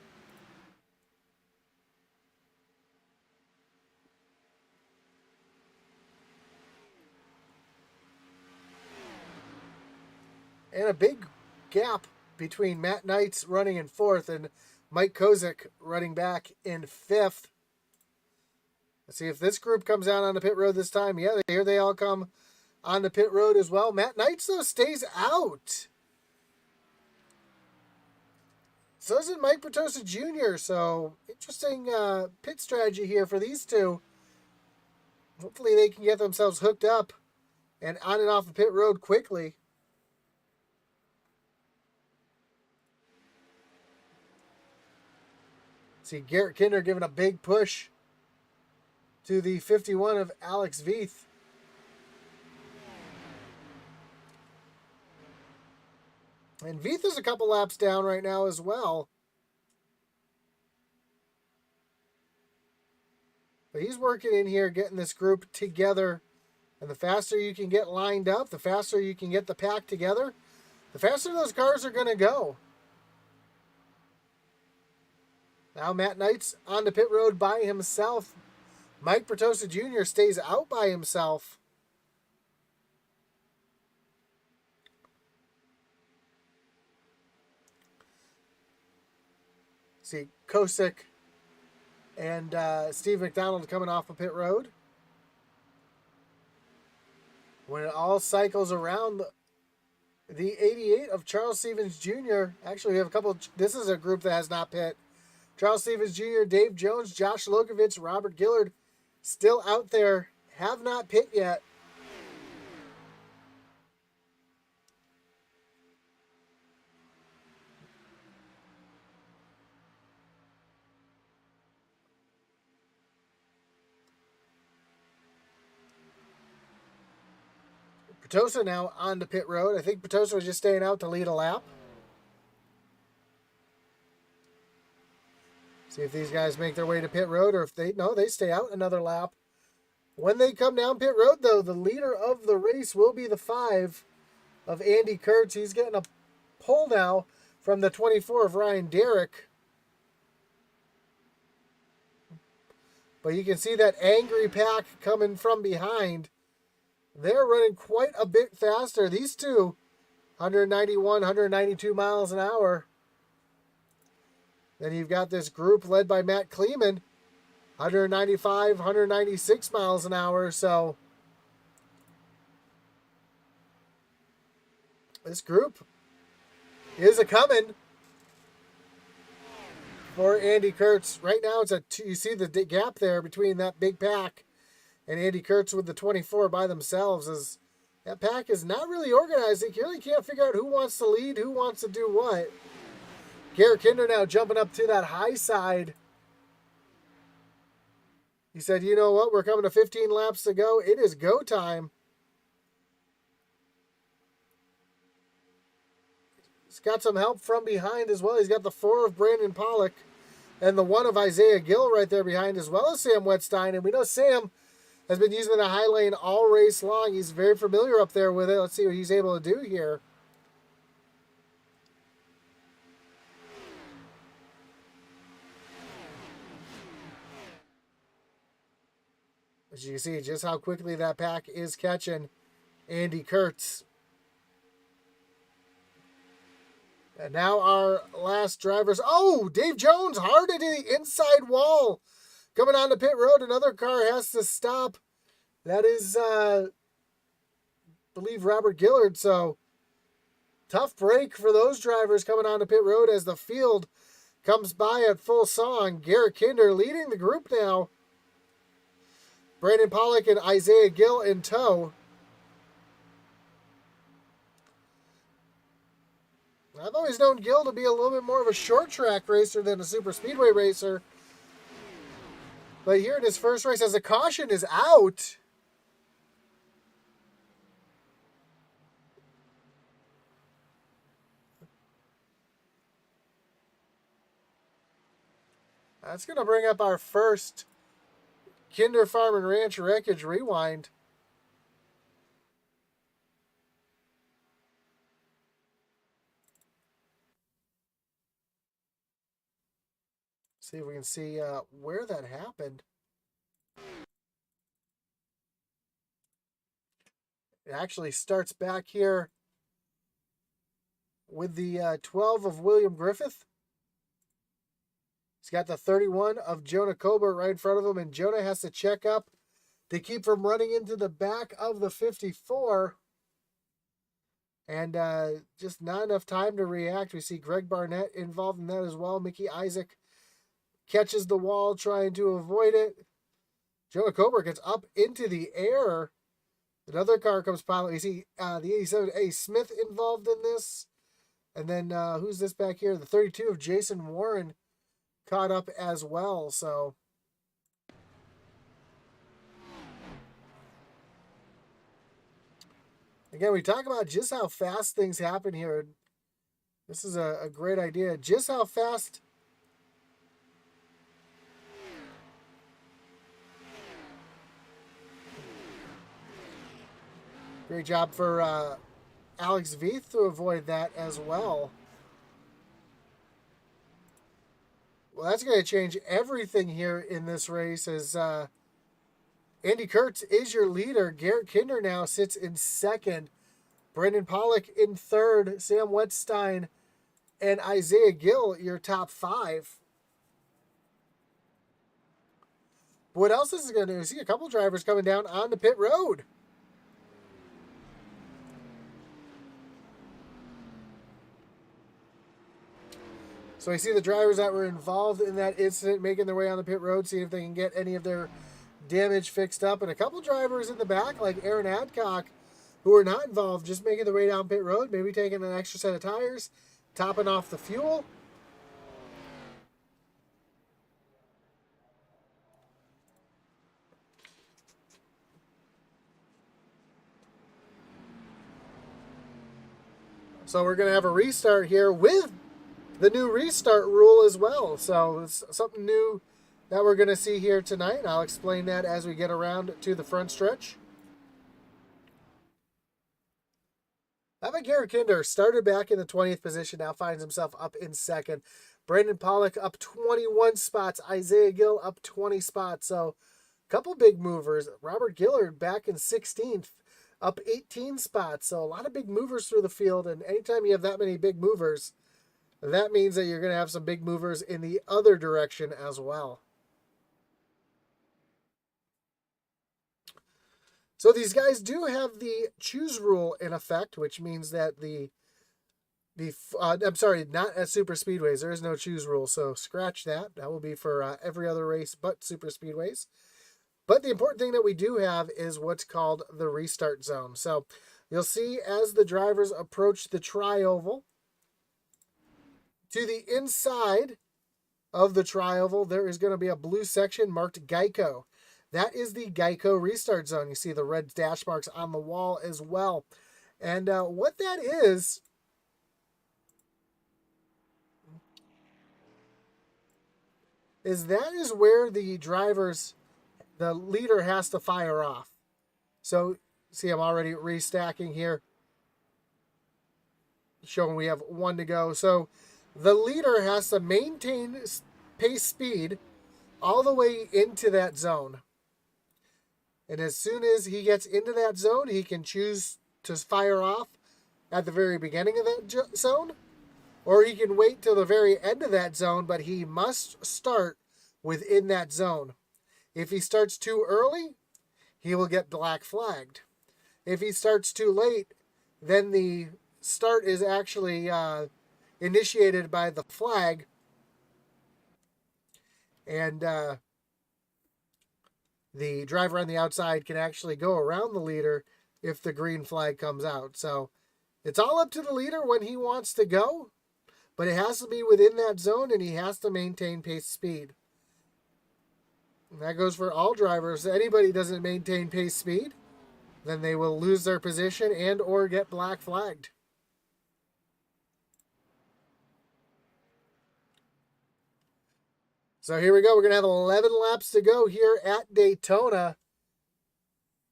And a big gap between Matt Knights running in 4th and Mike Kozik running back in 5th. Let's see if this group comes out on the pit road this time. Yeah, here they all come on the pit road as well. Matt Knights, though, stays out. So isn't Mike Bertosa Jr., so interesting pit strategy here for these two. Hopefully they can get themselves hooked up and on and off the pit road quickly. See Garrett Kinder giving a big push to the 51 of Alex Veith. And Veith is a couple laps down right now as well. But he's working in here, getting this group together. And the faster you can get lined up, the faster you can get the pack together, the faster those cars are going to go. Now Matt Knights on the pit road by himself. Mike Bertosa Jr. stays out by himself. See Kosick and Steve McDonald coming off of pit road. When it all cycles around, the 88 of Charles Stevens Jr. Actually, we have a couple. This is a group that has not pit. Charles Stevens Jr., Dave Jones, Josh Lokovich, Robert Gillard, still out there, have not pit yet. Bertosa now on the pit road. I think Bertosa was just staying out to lead a lap. See if these guys make their way to pit road, or if they stay out another lap. When they come down pit road, though, the leader of the race will be the 5 of Andy Kurtz. He's getting a pull now from the 24 of Ryan Derrick. But you can see that angry pack coming from behind. They're running quite a bit faster. These two, 191, 192 miles an hour. Then you've got this group led by Matt Kleeman, 195, 196 miles an hour. So this group is a coming for Andy Kurtz. Right now it's you see the gap there between that big pack and Andy Kurtz with the 24 by themselves. As that pack is not really organized. They really can't figure out who wants to lead, who wants to do what. Garrett Kinder now jumping up to that high side. He said, you know what, we're coming to 15 laps to go. It is go time. He's got some help from behind as well. He's got the 4 of Brandon Pollock and the 1 of Isaiah Gill right there behind, as well as Sam Wetstein. And we know Sam has been using the high lane all race long. He's very familiar up there with it. Let's see what he's able to do here. As you can see just how quickly that pack is catching Andy Kurtz. And now our last drivers. Oh, Dave Jones hard into the inside wall. Coming on the pit road, another car has to stop. That is, I believe, Robert Gillard. So, tough break for those drivers coming on the pit road as the field comes by at full song. Garrett Kinder leading the group now. Brandon Pollock and Isaiah Gill in tow. I've always known Gill to be a little bit more of a short track racer than a super speedway racer. But here in his first race, as a caution is out. That's going to bring up our first Kinder Farm and Ranch Wreckage Rewind. See if we can see where that happened. It actually starts back here with the 12 of William Griffith. He's got the 31 of Jonah Colbert right in front of him, and Jonah has to check up to keep from running into the back of the 54. And just not enough time to react. We see Greg Barnett involved in that as well. Mickey Isaac catches the wall trying to avoid it. Jonah Colbert gets up into the air. Another car comes piling. You see the 87A Smith involved in this. And then who's this back here? The 32 of Jason Warren caught up as well. So again, we talk about just how fast things happen here. This is a great idea. Just how fast great job for Alex Veith to avoid that as well. Well, that's going to change everything here in this race as Andy Kurtz is your leader. Garrett Kinder now sits in second. Brendan Pollock in third. Sam Wetstein and Isaiah Gill, your top five. But what else is it going to do? See a couple drivers coming down on the pit road. So I see the drivers that were involved in that incident making their way on the pit road, seeing if they can get any of their damage fixed up. And a couple drivers in the back, like Aaron Adcock, who are not involved, just making their way down pit road, maybe taking an extra set of tires, topping off the fuel. So we're going to have a restart here with the new restart rule as well. So it's something new that we're going to see here tonight. And I'll explain that as we get around to the front stretch. Garrett Kinder started back in the 20th position, now finds himself up in second. Brendan Pollock up 21 spots. Isaiah Gill up 20 spots. So a couple big movers. Robert Gillard back in 16th, up 18 spots. So a lot of big movers through the field. And anytime you have that many big movers, that means that you're going to have some big movers in the other direction as well. So these guys do have the choose rule in effect, which means that I'm sorry, not at super speedways. There is no choose rule, so scratch that. That will be for every other race but super speedways. But the important thing that we do have is what's called the restart zone. So you'll see as the drivers approach the tri-oval, to the inside of the tri-oval, there is going to be a blue section marked Geico. That is the Geico restart zone. You see the red dash marks on the wall as well. And what that is that is where the leader has to fire off. So see, I'm already restacking here, showing we have one to go. So the leader has to maintain pace speed all the way into that zone. And as soon as he gets into that zone, he can choose to fire off at the very beginning of that zone, or he can wait till the very end of that zone, but he must start within that zone. If he starts too early, he will get black flagged. If he starts too late, then the start is actually initiated by the flag, and the driver on the outside can actually go around the leader if the green flag comes out. So it's all up to the leader when he wants to go, but it has to be within that zone and he has to maintain pace speed. And that goes for all drivers. Anybody doesn't maintain pace speed, then they will lose their position and or get black flagged. So here we go. We're going to have 11 laps to go here at Daytona.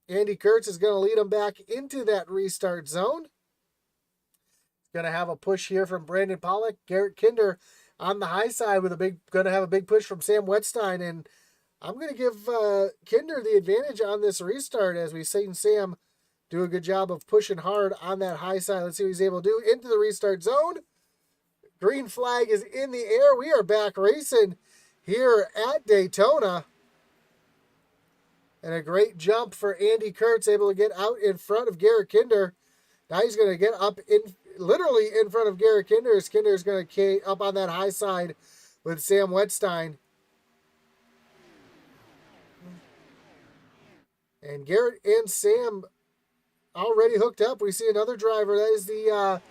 Andy Kurtz is going to lead them back into that restart zone. Going to have a push here from Brandon Pollock. Garrett Kinder on the high side with going to have a big push from Sam Wetstein. And I'm going to give Kinder the advantage on this restart as we've seen Sam do a good job of pushing hard on that high side. Let's see what he's able to do into the restart zone. Green flag is in the air. We are back racing here at Daytona. And a great jump for Andy Kurtz, able to get out in front of Garrett Kinder. Now he's going to get up literally in front of Garrett Kinder. Kinder is going to up on that high side with Sam Wetstein. And Garrett and Sam already hooked up. We see another driver. That is the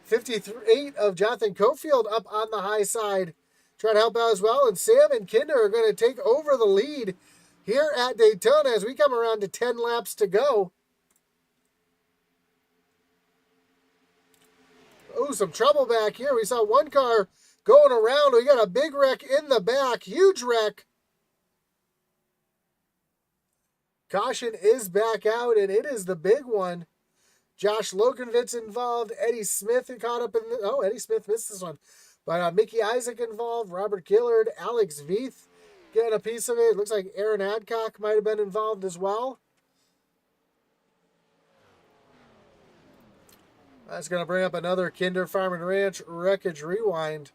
58 of Jonathan Cofield up on the high side, trying to help out as well. And Sam and Kinder are going to take over the lead here at Daytona as we come around to 10 laps to go. Oh, some trouble back here. We saw one car going around. We got a big wreck in the back. Huge wreck. Caution is back out, and it is the big one. Josh Lokenvitz involved. Eddie Smith caught up in the... Oh, Eddie Smith missed this one. But Mickey Isaac involved. Robert Gillard. Alex Veith getting a piece of it. Looks like Aaron Adcock might have been involved as well. That's going to bring up another Kinder Farm and Ranch Wreckage Rewind.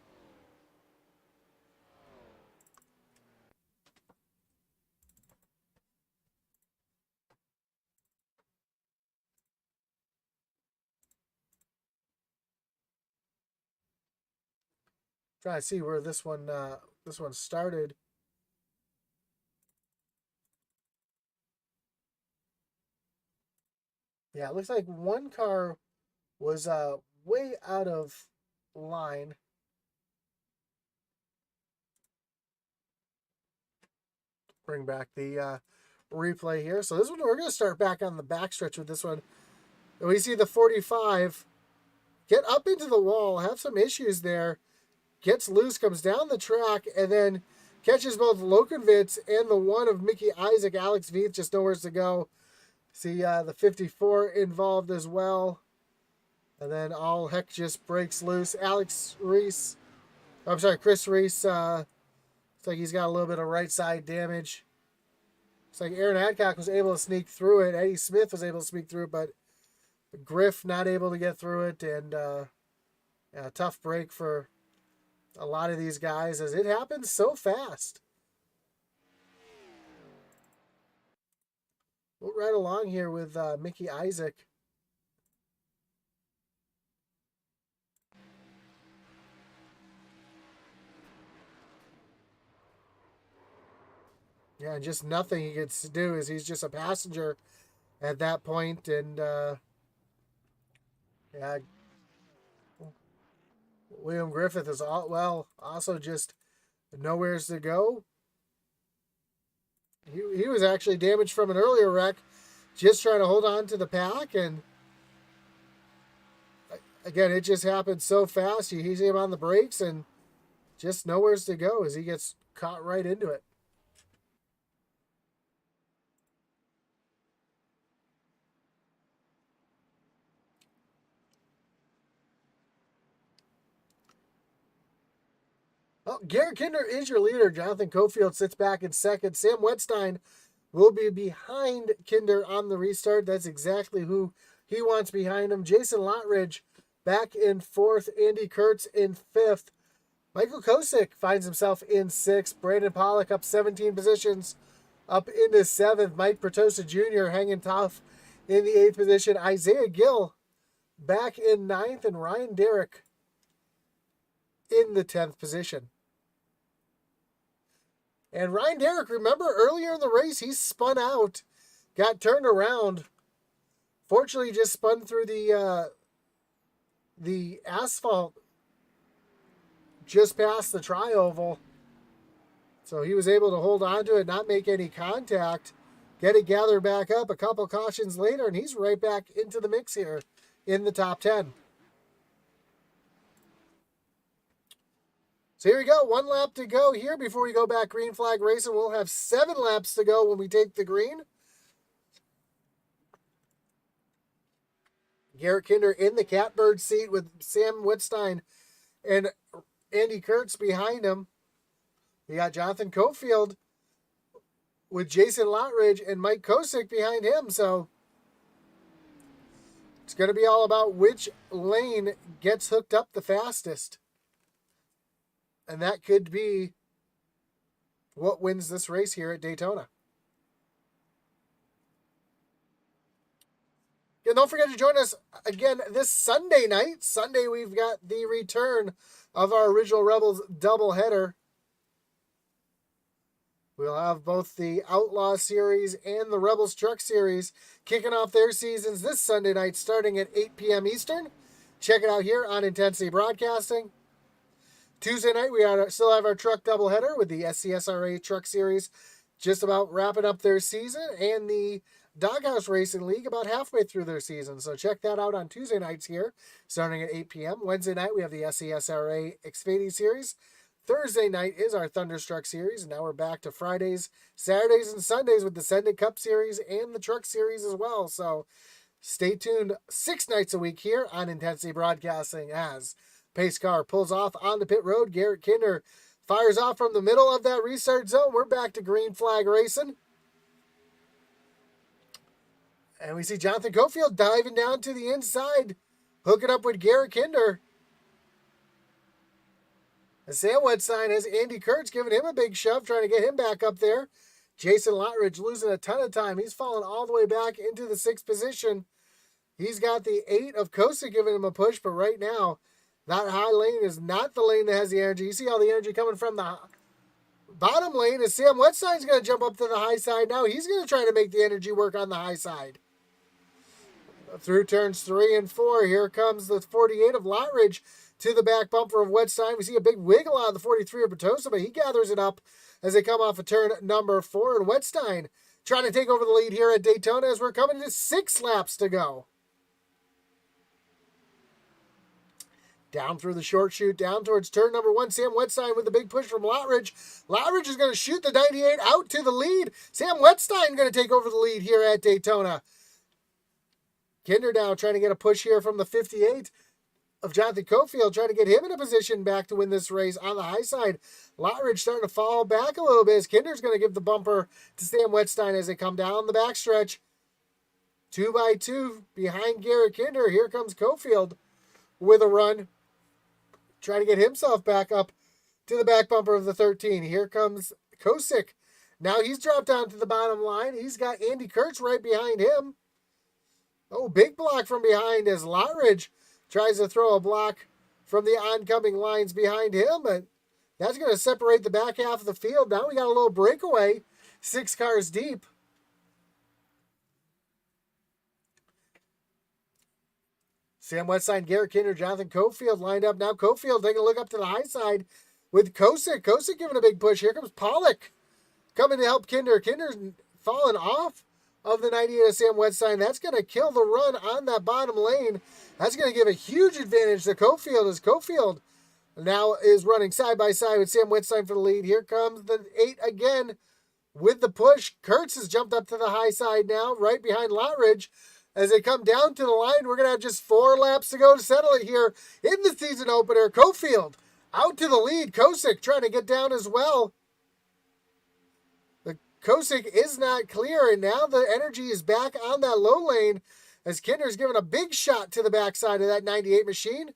Trying to see where this one started. Yeah, it looks like one car was way out of line. Bring back the replay here. So this one, we're going to start back on the backstretch with this one. And we see the 45 get up into the wall, have some issues there, gets loose, comes down the track, and then catches both Lokenvitz and the one of Mickey Isaac. Alex Veith just nowhere to go. See the 54 involved as well. And then all heck just breaks loose. Chris Reese. It's like he's got a little bit of right side damage. It's like Aaron Adcock was able to sneak through it. Eddie Smith was able to sneak through it, but Griff not able to get through it. And a tough break for a lot of these guys as it happens so fast. We'll ride along here with Mickey Isaac. Yeah, just nothing he gets to do is he's just a passenger at that point. And yeah, William Griffith is also just nowheres to go. He was actually damaged from an earlier wreck, just trying to hold on to the pack. And again, it just happened so fast. You see him on the brakes and just nowheres to go as he gets caught right into it. Well, Garrett Kinder is your leader. Jonathan Cofield sits back in second. Sam Wetstein will be behind Kinder on the restart. That's exactly who he wants behind him. Jason Lottridge back in fourth. Andy Kurtz in fifth. Michael Kosick finds himself in sixth. Brandon Pollock up 17 positions up into seventh. Mike Pertosa Jr. hanging tough in the eighth position. Isaiah Gill back in ninth. And Ryan Derrick in the 10th position. And Ryan Derrick, remember earlier in the race, he spun out, got turned around. Fortunately, just spun through the asphalt just past the tri-oval. So he was able to hold on to it, not make any contact, get it gathered back up a couple cautions later, and he's right back into the mix here in the top 10. So here we go. 1 lap to go here before we go back green flag racing. We'll have 7 laps to go when we take the green. Garrett Kinder in the catbird seat with Sam Whitstein and Andy Kurtz behind him. We got Jonathan Cofield with Jason Lottridge and Mike Kosick behind him. So it's going to be all about which lane gets hooked up the fastest. And that could be what wins this race here at Daytona. And don't forget to join us again this Sunday night. Sunday, we've got the return of our Original Rebels doubleheader. We'll have both the Outlaw Series and the Rebels Truck Series kicking off their seasons this Sunday night starting at 8 p.m. Eastern. Check it out here on Intensity Broadcasting. Tuesday night, we still have our truck doubleheader with the SCSRA Truck Series just about wrapping up their season, and the Doghouse Racing League about halfway through their season. So check that out on Tuesday nights here, starting at 8 p.m. Wednesday night, we have the SCSRA Xfinity Series. Thursday night is our Thunderstruck Series, and now we're back to Fridays, Saturdays, and Sundays with the Send It Cup Series and the Truck Series as well. So stay tuned 6 nights a week here on Intensity Broadcasting as pace car pulls off on the pit road. Garrett Kinder fires off from the middle of that restart zone. We're back to green flag racing. And we see Jonathan Cofield diving down to the inside, hooking up with Garrett Kinder. And Sam Wedstein has Andy Kurtz giving him a big shove, trying to get him back up there. Jason Lottridge losing a ton of time. He's fallen all the way back into the 6th position. He's got the 8 of Kosa giving him a push, but right now, that high lane is not the lane that has the energy. You see all the energy coming from the bottom lane as Sam Wedstein's going to jump up to the high side now. He's going to try to make the energy work on the high side. Through turns 3 and 4, here comes the 48 of Lottridge to the back bumper of Wedstein. We see a big wiggle out of the 43 of Petosa, but he gathers it up as they come off of turn number 4. And Wedstein trying to take over the lead here at Daytona as we're coming to 6 laps to go. Down through the short chute, down towards turn number 1. Sam Wedstein with a big push from Lottridge. Lottridge is going to shoot the 98 out to the lead. Sam Wedstein going to take over the lead here at Daytona. Kinder now trying to get a push here from the 58 of Jonathan Cofield, trying to get him in a position back to win this race on the high side. Lottridge starting to fall back a little bit as Kinder's going to give the bumper to Sam Wedstein as they come down the backstretch. 2 by 2 behind Garrett Kinder. Here comes Cofield with a run, trying to get himself back up to the back bumper of the 13. Here comes Kosick. Now he's dropped down to the bottom line. He's got Andy Kurtz right behind him. Oh, big block from behind as Lottridge tries to throw a block from the oncoming lines behind him, but that's going to separate the back half of the field. Now we got a little breakaway, 6 cars deep. Sam Wedstein, Garrett Kinder, Jonathan Cofield lined up. Now Cofield taking a look up to the high side with Kosick. Kosick giving a big push. Here comes Pollock coming to help Kinder. Kinder's falling off of the 98 of Sam Wedstein. That's going to kill the run on that bottom lane. That's going to give a huge advantage to Cofield as Cofield now is running side by side with Sam Wedstein for the lead. Here comes the 8 again with the push. Kurtz has jumped up to the high side now, right behind Lottridge. As they come down to the line, we're going to have just 4 laps to go to settle it here in the season opener. Cofield out to the lead. Kosick trying to get down as well. The Kosick is not clear, and now the energy is back on that low lane as Kinder's giving a big shot to the backside of that 98 machine.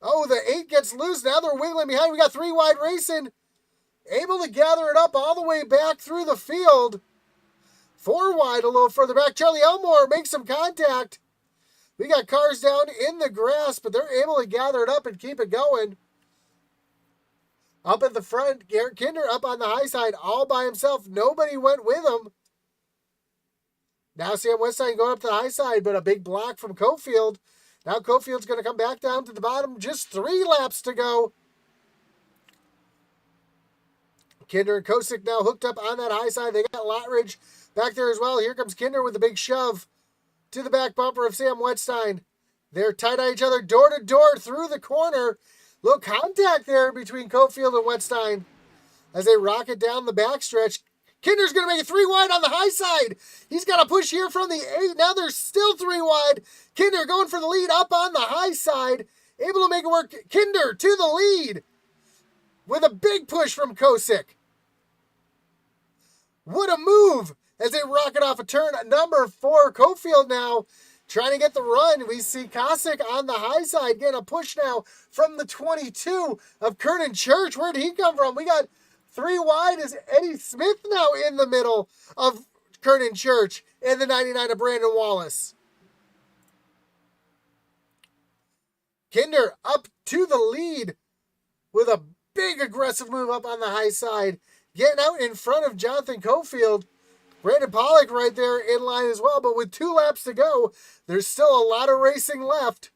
Oh, the 8 gets loose. Now they're wiggling behind. We got 3 wide racing. Able to gather it up all the way back through the field. 4 wide a little further back. Charlie Elmore makes some contact. We got cars down in the grass, but they're able to gather it up and keep it going. Up at the front, Garrett Kinder up on the high side all by himself. Nobody went with him. Now Sam Wedstein going up to the high side, but a big block from Cofield. Now Cofield's going to come back down to the bottom. Just 3 laps to go. Kinder and Kosick now hooked up on that high side. They got Lottridge back there as well. Here comes Kinder with a big shove to the back bumper of Sam Wetstein. They're tight on each other, door to door through the corner. Little contact there between Cofield and Wetstein as they rocket down the backstretch. Kinder's going to make it 3 wide on the high side. He's got a push here from the 8. Now they're still 3 wide. Kinder going for the lead up on the high side. Able to make it work. Kinder to the lead with a big push from Kosick. What a move as they rocket off a turn number 4. Cofield now trying to get the run. We see Kosick on the high side getting a push now from the 22 of Kernan Church. Where did he come from? We got 3 wide is Eddie Smith now in the middle of Kernan Church and the 99 of Brandon Wallace. Kinder up to the lead with a big aggressive move up on the high side. Getting out in front of Jonathan Cofield. Brandon Pollock right there in line as well. But with 2 laps to go, there's still a lot of racing left.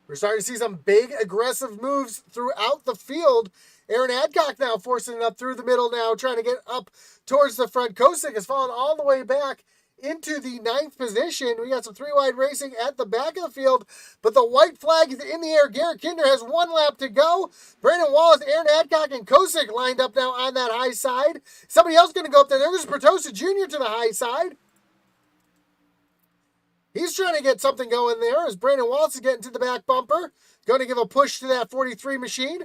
We're starting to see some big aggressive moves throughout the field. Aaron Adcock now forcing it up through the middle now, trying to get up towards the front. Kosick has fallen all the way back into the 9th position. We got some 3 wide racing at the back of the field, but the white flag is in the air. Garrett Kinder has 1 lap to go. Brandon Wallace, Aaron Adcock, and Kosick lined up now on that high side. Somebody else going to go up there. There's Bertosa Jr. to the high side. He's trying to get something going there as Brandon Wallace is getting to the back bumper. Going to give a push to that 43 machine.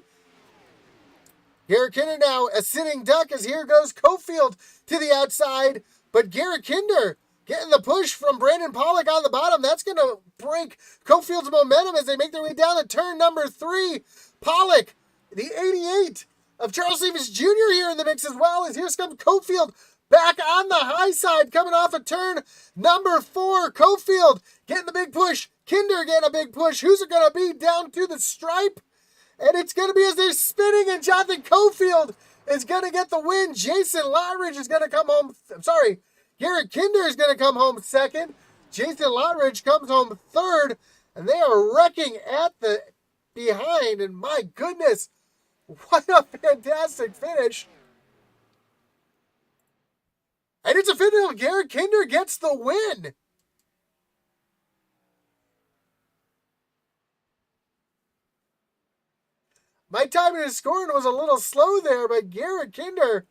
Garrett Kinder now a sitting duck as here goes Cofield to the outside. But Garrett Kinder getting the push from Brandon Pollock on the bottom. That's going to break Cofield's momentum as they make their way down to turn number 3. Pollock, the 88 of Charles Stevens Jr. here in the mix as well. As here comes Cofield back on the high side coming off of turn number 4. Cofield getting the big push. Kinder getting a big push. Who's it going to be down to the stripe? And it's going to be as they're spinning and Jonathan Cofield is going to get the win. Jason Lottridge is going to come home. I'm sorry. Garrett Kinder is going to come home 2nd. Jason Lottridge comes home 3rd. And they are wrecking at the behind. And my goodness, what a fantastic finish. And it's a finish. Garrett Kinder gets the win. My timing and scoring was a little slow there, but Garrett Kinder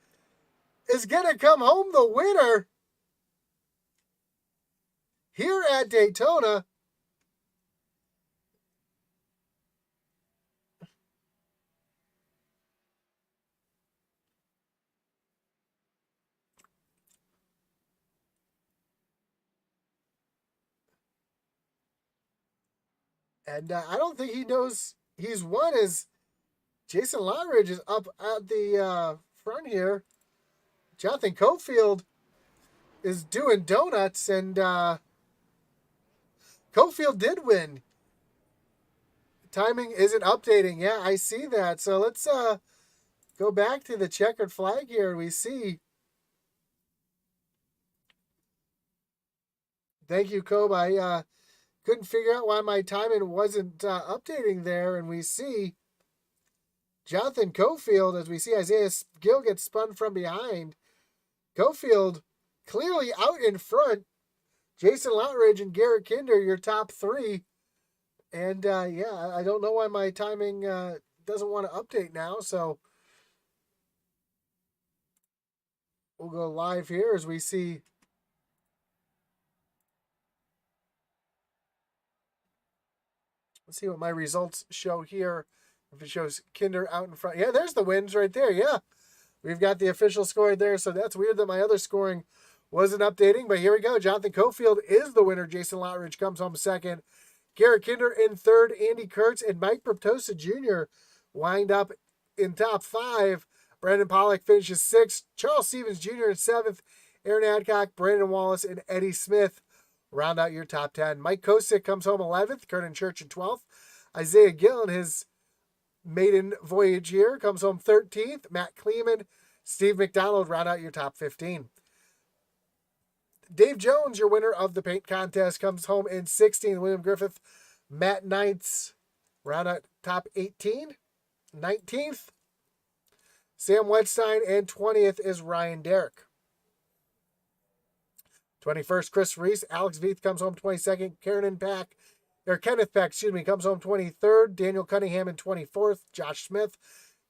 is going to come home the winner here at Daytona. And I don't think he knows he's won as Jason Lottridge is up at the front here. Jonathan Cofield is doing donuts, and Cofield did win. Timing isn't updating. Yeah, I see that. So let's go back to the checkered flag here. We see. Thank you, Cobb. I couldn't figure out why my timing wasn't updating there, and we see Jonathan Cofield, as we see Isaiah Gill get spun from behind. Cofield clearly out in front. Jason Lottridge and Garrett Kinder, your top 3. And yeah, I don't know why my timing doesn't want to update now. So we'll go live here as we see. Let's see what my results show here. If it shows Kinder out in front. Yeah, there's the wins right there. Yeah. We've got the official score there. So that's weird that my other scoring wasn't updating. But here we go. Jonathan Cofield is the winner. Jason Lottridge comes home 2nd. Garrett Kinder in 3rd. Andy Kurtz and Mike Proptosa Jr. wind up in top 5. Brandon Pollock finishes 6th. Charles Stevens Jr. in 7th. Aaron Adcock, Brandon Wallace, and Eddie Smith round out your top 10. Mike Kosick comes home 11th. Kernan Church in 12th. Isaiah Gill in his maiden voyage here comes home 13th. Matt Kleeman, Steve McDonald round out your top 15. Dave Jones, your winner of the paint contest, comes home in 16th. William Griffith, Matt Knights round out top 18. 19th, Sam Wedstein, and 20th is Ryan Derrick. 21st, Chris Reese. Alex Veith comes home 22nd. Kenneth Peck, comes home 23rd. Daniel Cunningham in 24th. Josh Smith,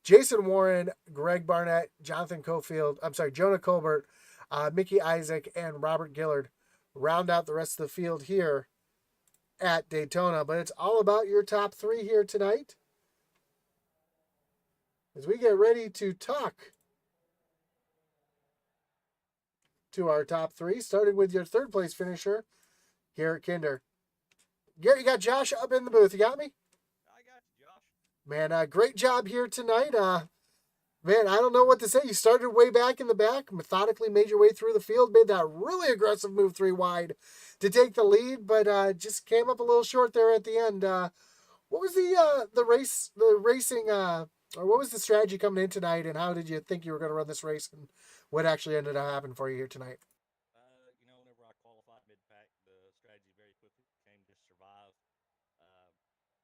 Jason Warren, Greg Barnett, Jonah Colbert, Mickey Isaac, and Robert Gillard round out the rest of the field here at Daytona. But it's all about your top three here tonight as we get ready to talk to our top three, starting with your third place finisher, Garrett Kinder. Garrett, you got Josh up in the booth. You got me? I got you, Josh. Man, great job here tonight. Man, I don't know what to say. You started way back in the back, methodically made your way through the field, made that really aggressive move 3 wide to take the lead, but just came up a little short there at the end. What was what was the strategy coming in tonight, and how did you think you were going to run this race, and what actually ended up happening for you here tonight? Whenever I qualified mid-pack, the strategy very quickly became just survive.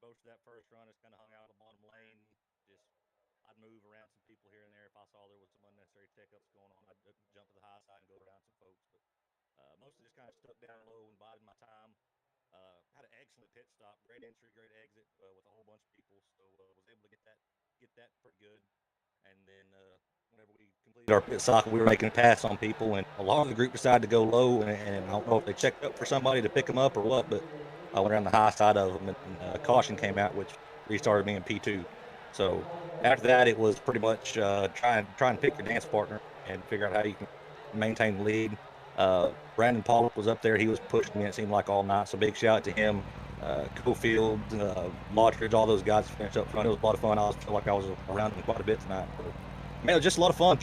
Most of that first run is kind of hung out in the bottom lane. I'd move around some people here and there. If I saw there was some unnecessary checkups going on, I'd jump to the high side and go around some folks. But mostly just kind of stuck down low and bided my time. Had an excellent pit stop, great entry, great exit with a whole bunch of people. So was able to get that pretty good. And then whenever we completed our pit cycle, we were making a pass on people, and a lot of the group decided to go low, and I don't know if they checked up for somebody to pick them up or what, but I went around the high side of them, and caution came out, which restarted me in P2. So after that, it was pretty much try and pick your dance partner and figure out how you can maintain the lead. Brandon Pollock was up there. He was pushing me, it seemed like, all night, so big shout out to him. Cofield, Lottridge, all those guys finished up front. It was a lot of fun. I felt like I was around them quite a bit tonight. But, man, it was just a lot of fun.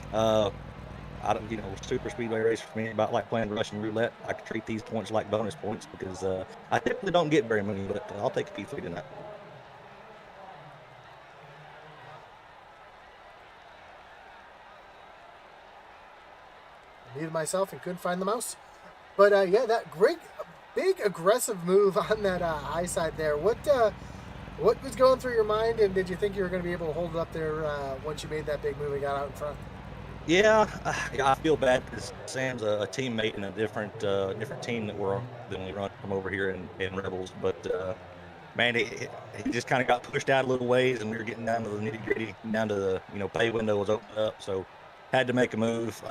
Super speedway race for me, about like playing Russian roulette. I could treat these points like bonus points because I typically don't get very many, but I'll take a P3 tonight. Muted myself and couldn't find the mouse. But that great, big aggressive move on that high side there. What was going through your mind, and did you think you were going to be able to hold it up there once you made that big move and got out in front? Yeah, I feel bad because Sam's a teammate in a different team that we run from over here in Rebels. But man, he just kind of got pushed out a little ways, and we were getting down to the nitty gritty, down to the pay window was opened up, so had to make a move.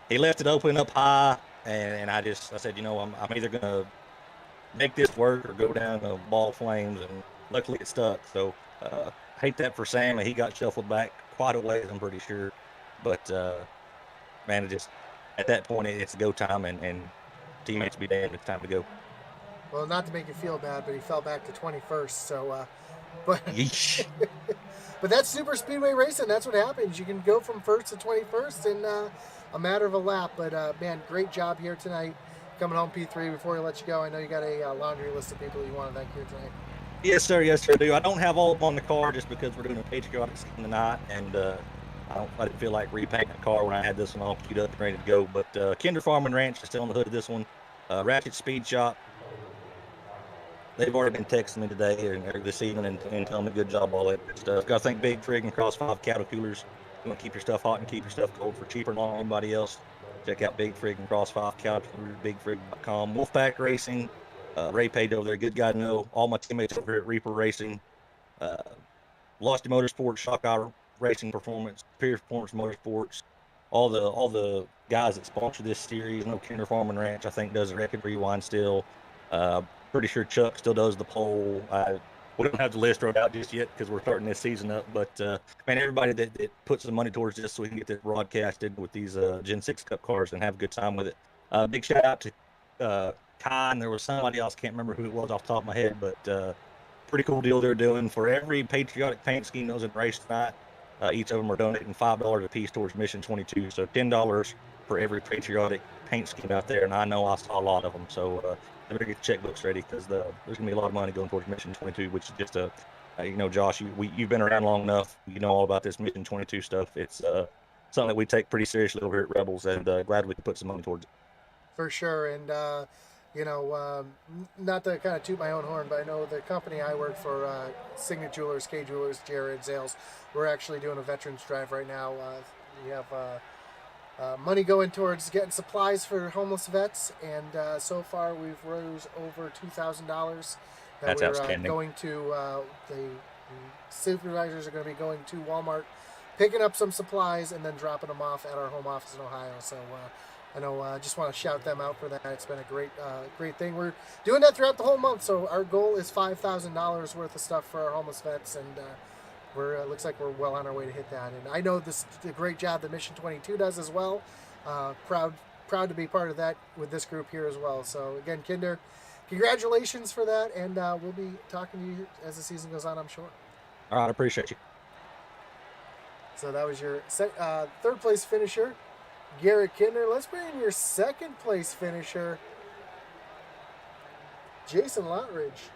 He left it open up high, and I said, I'm either gonna make this work or go down a ball of flames, and luckily it stuck. So hate that for Sam. He got shuffled back quite a ways, I'm pretty sure. But man, at that point it's go time, and teammates be damned, it's time to go. Well, not to make you feel bad, but he fell back to 21st. So, but but that's super speedway racing. That's what happens. You can go from first to 21st in a matter of a lap. But man, great job here tonight, coming home P3. Before we let you go, I know you got a laundry list of people you want to thank here tonight. Yes, sir. Yes, sir. I do. I don't have all of them on the car just because we're doing a patriotic scheme tonight, and I didn't feel like repainting the car when I had this one all queued up and ready to go. But Kinder Farm and Ranch is still on the hood of this one. Ratchet Speed Shop. They've already been texting me today or this evening and telling me good job, all that good stuff. Got to thank Big Frig and Cross 5 cattle coolers. You want to keep your stuff hot and keep your stuff cold for cheaper than anybody else. Check out Big Frig and Cross 5 cattle coolers, bigfrig.com. Wolfpack Racing, Ray Page over there, good guy to know. All my teammates over here at Reaper Racing, Lofty Motorsports, Shock Eye Racing Performance, Superior Performance Motorsports, all the guys that sponsor this series. Kinder Farm and Ranch, I think, does a record rewind still. Pretty sure Chuck still does the poll. We don't have the list wrote out just yet because we're starting this season up. But man, everybody that puts some money towards this so we can get this broadcasted with these Gen 6 Cup cars and have a good time with it. Big shout out to Kai, and there was somebody else, can't remember who it was off the top of my head, but pretty cool deal they're doing for every patriotic paint scheme that was in the race tonight. Each of them are donating $5 a piece towards Mission 22, so $10 for every patriotic paint scheme out there. And I know I saw a lot of them, so I better get the checkbooks ready because there's going to be a lot of money going towards Mission 22, which is just Josh, you've been around long enough. You know all about this Mission 22 stuff. It's something that we take pretty seriously over here at Rebels, and glad we could put some money towards it. For sure. And not to kind of toot my own horn, but I know the company I work for, Signet Jewelers, K Jewelers, Jared Zales, we're actually doing a veterans drive right now. We have money going towards getting supplies for homeless vets, and so far we've raised over $2,000 that That's we're outstanding. going to. The supervisors are going to be going to Walmart, picking up some supplies, and then dropping them off at our home office in Ohio. So I know I just want to shout them out for that. It's been a great thing. We're doing that throughout the whole month. So our goal is $5,000 worth of stuff for our homeless vets, and we're looks like we're well on our way to hit that. And I know the great job that Mission 22 does as well. Proud to be part of that with this group here as well. So again, Kinder, congratulations for that, and we'll be talking to you as the season goes on, I'm sure. All right, I appreciate you. So that was your third place finisher, Garrett Kinder. Let's bring in your second place finisher, Jason Lotridge.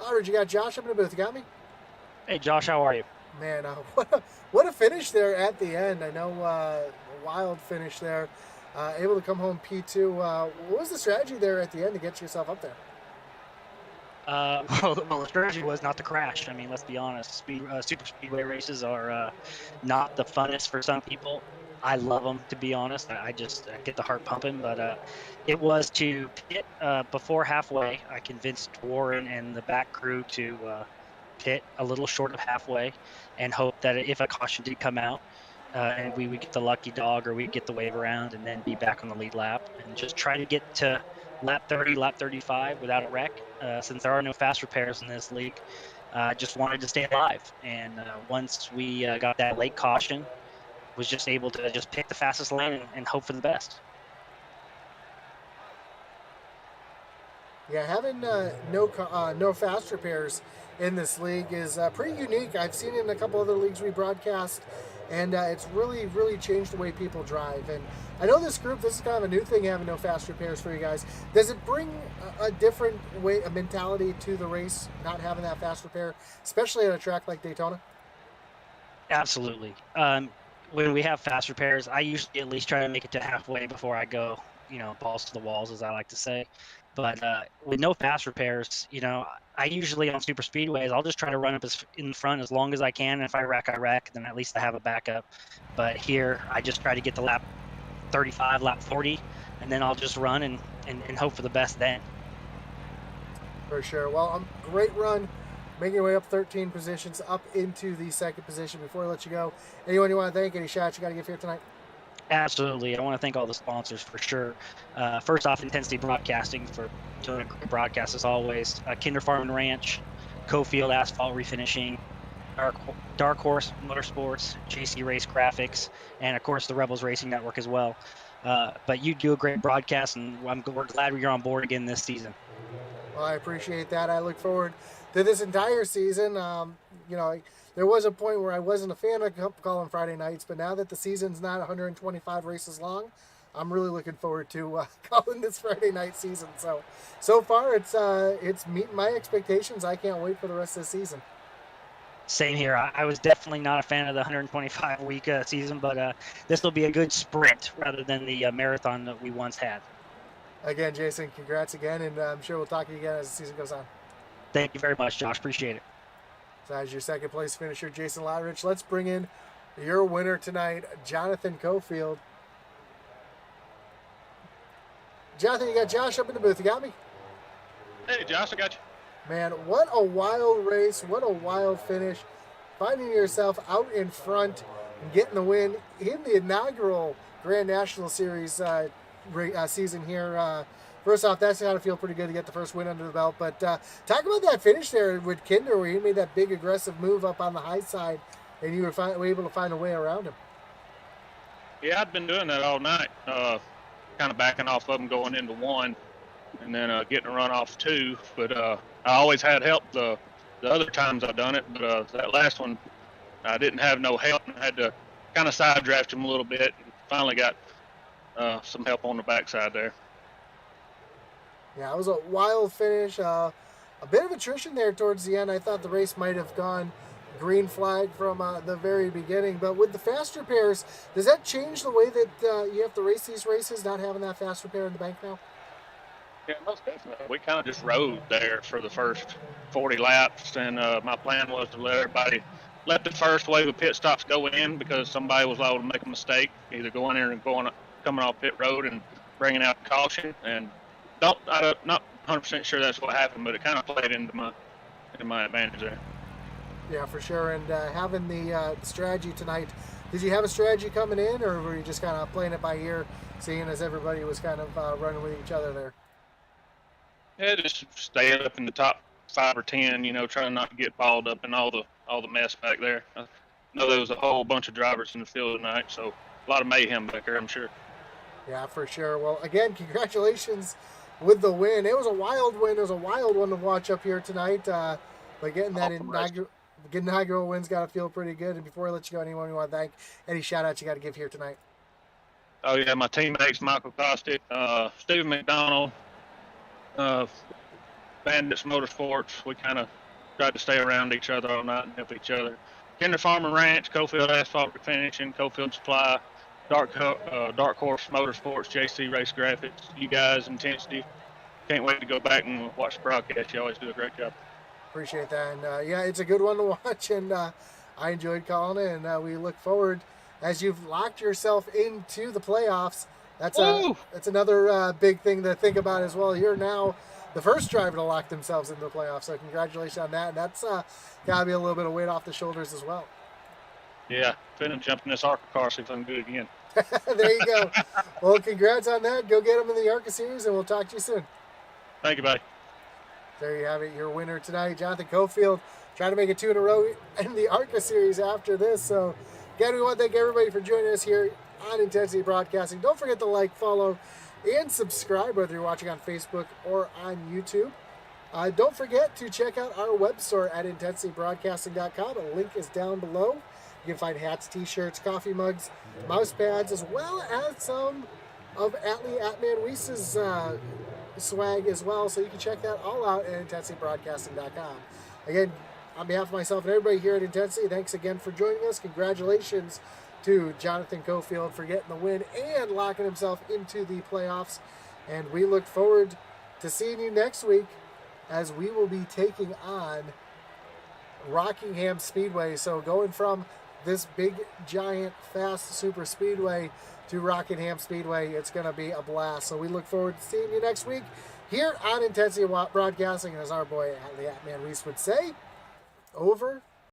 Lotridge, you got Josh up in the booth. You got me? Hey, Josh, how are you? Man, what a finish there at the end. I know a wild finish there. Able to come home P2. What was the strategy there at the end to get yourself up there? Well, the strategy was not to crash. I mean, let's be honest. Super speedway races are not the funnest for some people. I love them, to be honest. I just get the heart pumping. But it was to pit before halfway. I convinced Warren and the back crew to pit a little short of halfway and hope that if a caution did come out, and we would get the lucky dog or we'd get the wave around and then be back on the lead lap and just try to get to lap 30, lap 35 without a wreck. Since there are no fast repairs in this league, just wanted to stay alive. And once we got that late caution, was just able to just pick the fastest lane and hope for the best. Yeah, having no fast repairs in this league is pretty unique. I've seen it in a couple other leagues we broadcast, and it's really changed the way people drive. And I know this is kind of a new thing, having no fast repairs for you guys. Does it bring a different a mentality to the race, not having that fast repair, especially at a track like Daytona? Absolutely. When we have fast repairs, I usually at least try to make it to halfway before I go, balls to the walls, as I like to say. But with no fast repairs, I usually on super speedways, I'll just try to run up in front as long as I can. And if I wreck, then at least I have a backup. But here, I just try to get to lap 35, lap 40, and then I'll just run and hope for the best then. For sure. Well, great run, making your way up 13 positions, up into the second position. Before I let you go, anyone you want to thank, any shots you got to give here tonight? Absolutely. I want to thank all the sponsors for sure. First off, Intensity Broadcasting for doing a great broadcast as always. Kinder Farm and Ranch, Cofield Asphalt Refinishing, Dark Horse Motorsports, JC Race Graphics, and of course the Rebels Racing Network as well. But you do a great broadcast, and we're glad you're on board again this season. Well, I appreciate that. I look forward to this entire season. There was a point where I wasn't a fan of calling Friday nights, but now that the season's not 125 races long, I'm really looking forward to calling this Friday night season. So far, it's meeting my expectations. I can't wait for the rest of the season. Same here. I was definitely not a fan of the 125-week season, but this will be a good sprint rather than the marathon that we once had. Again, Jason, congrats again, and I'm sure we'll talk to you again as the season goes on. Thank you very much, Josh. Appreciate it. So as your second place finisher, Jason Lotridge, let's bring in your winner tonight, Jonathan Cofield. Jonathan, you got Josh up in the booth. You got me? Hey, Josh, I got you. Man, what a wild race. What a wild finish. Finding yourself out in front and getting the win in the inaugural Grand National Series season here. First off, that's got to feel pretty good to get the first win under the belt. But talk about that finish there with Kinder, where he made that big aggressive move up on the high side, and you were able to find a way around him. Yeah, I'd been doing that all night, kind of backing off of him going into one, and then getting a run off two. But I always had help the other times I've done it. But that last one, I didn't have no help, and I had to kind of side draft him a little bit. And finally got some help on the backside there. Yeah, it was a wild finish. A bit of attrition there towards the end. I thought the race might have gone green flag from the very beginning. But with the faster pairs, does that change the way that you have to race these races, not having that faster pair in the bank now? Yeah, most definitely. We kind of just rode there for the first 40 laps, and my plan was to let the first wave of pit stops go in because somebody was liable to make a mistake, either going in and coming off pit road and bringing out caution. And not 100% sure that's what happened, but it kind of played into my advantage there. Yeah, for sure. And having the strategy tonight, did you have a strategy coming in, or were you just kind of playing it by ear, seeing as everybody was kind of running with each other there? Yeah, just stay up in the top 5 or 10. Trying not to get balled up in all the mess back there. I know there was a whole bunch of drivers in the field tonight, so a lot of mayhem back there, I'm sure. Yeah, for sure. Well, again, congratulations with the win. It was a wild win. It was a wild one to watch up here tonight. But getting that inaugural win's got to feel pretty good. And before I let you go, anyone you want to thank, any shout outs you got to give here tonight? Oh, yeah, my teammates, Michael Kostick, Stephen McDonald, Bandits Motorsports. We kind of tried to stay around each other all night and help each other. Kinder Farm and Ranch, Cofield Asphalt Refinishing, Cofield Supply, Dark Horse Motorsports, JC Race Graphics, you guys, Intensity. Can't wait to go back and watch the broadcast. You always do a great job. Appreciate that. And yeah, it's a good one to watch, and I enjoyed calling it, and we look forward as you've locked yourself into the playoffs. That's another big thing to think about as well. You're now the first driver to lock themselves into the playoffs, so congratulations on that. And that's got to be a little bit of weight off the shoulders as well. Yeah, finna jump in this ARCA car, see if I can do it again. There you go. Well, congrats on that. Go get them in the ARCA series, and we'll talk to you soon. Thank you, buddy. There you have it, your winner tonight, Jonathan Cofield, trying to make it 2 in a row in the ARCA series after this. So, again, we want to thank everybody for joining us here on Intensity Broadcasting. Don't forget to like, follow, and subscribe, whether you're watching on Facebook or on YouTube. Don't forget to check out our web store at intensitybroadcasting.com. A link is down below. You can find hats, t-shirts, coffee mugs, mouse pads, as well as some of Atman Weiss's swag as well. So you can check that all out at intensitybroadcasting.com. Again, on behalf of myself and everybody here at Intensity, thanks again for joining us. Congratulations to Jonathan Cofield for getting the win and locking himself into the playoffs. And we look forward to seeing you next week as we will be taking on Rockingham Speedway. So going from this big, giant, fast super speedway to Rockingham Speedway, it's going to be a blast. So we look forward to seeing you next week here on Intensity Broadcasting. And as our boy, the Atman Weiss would say, over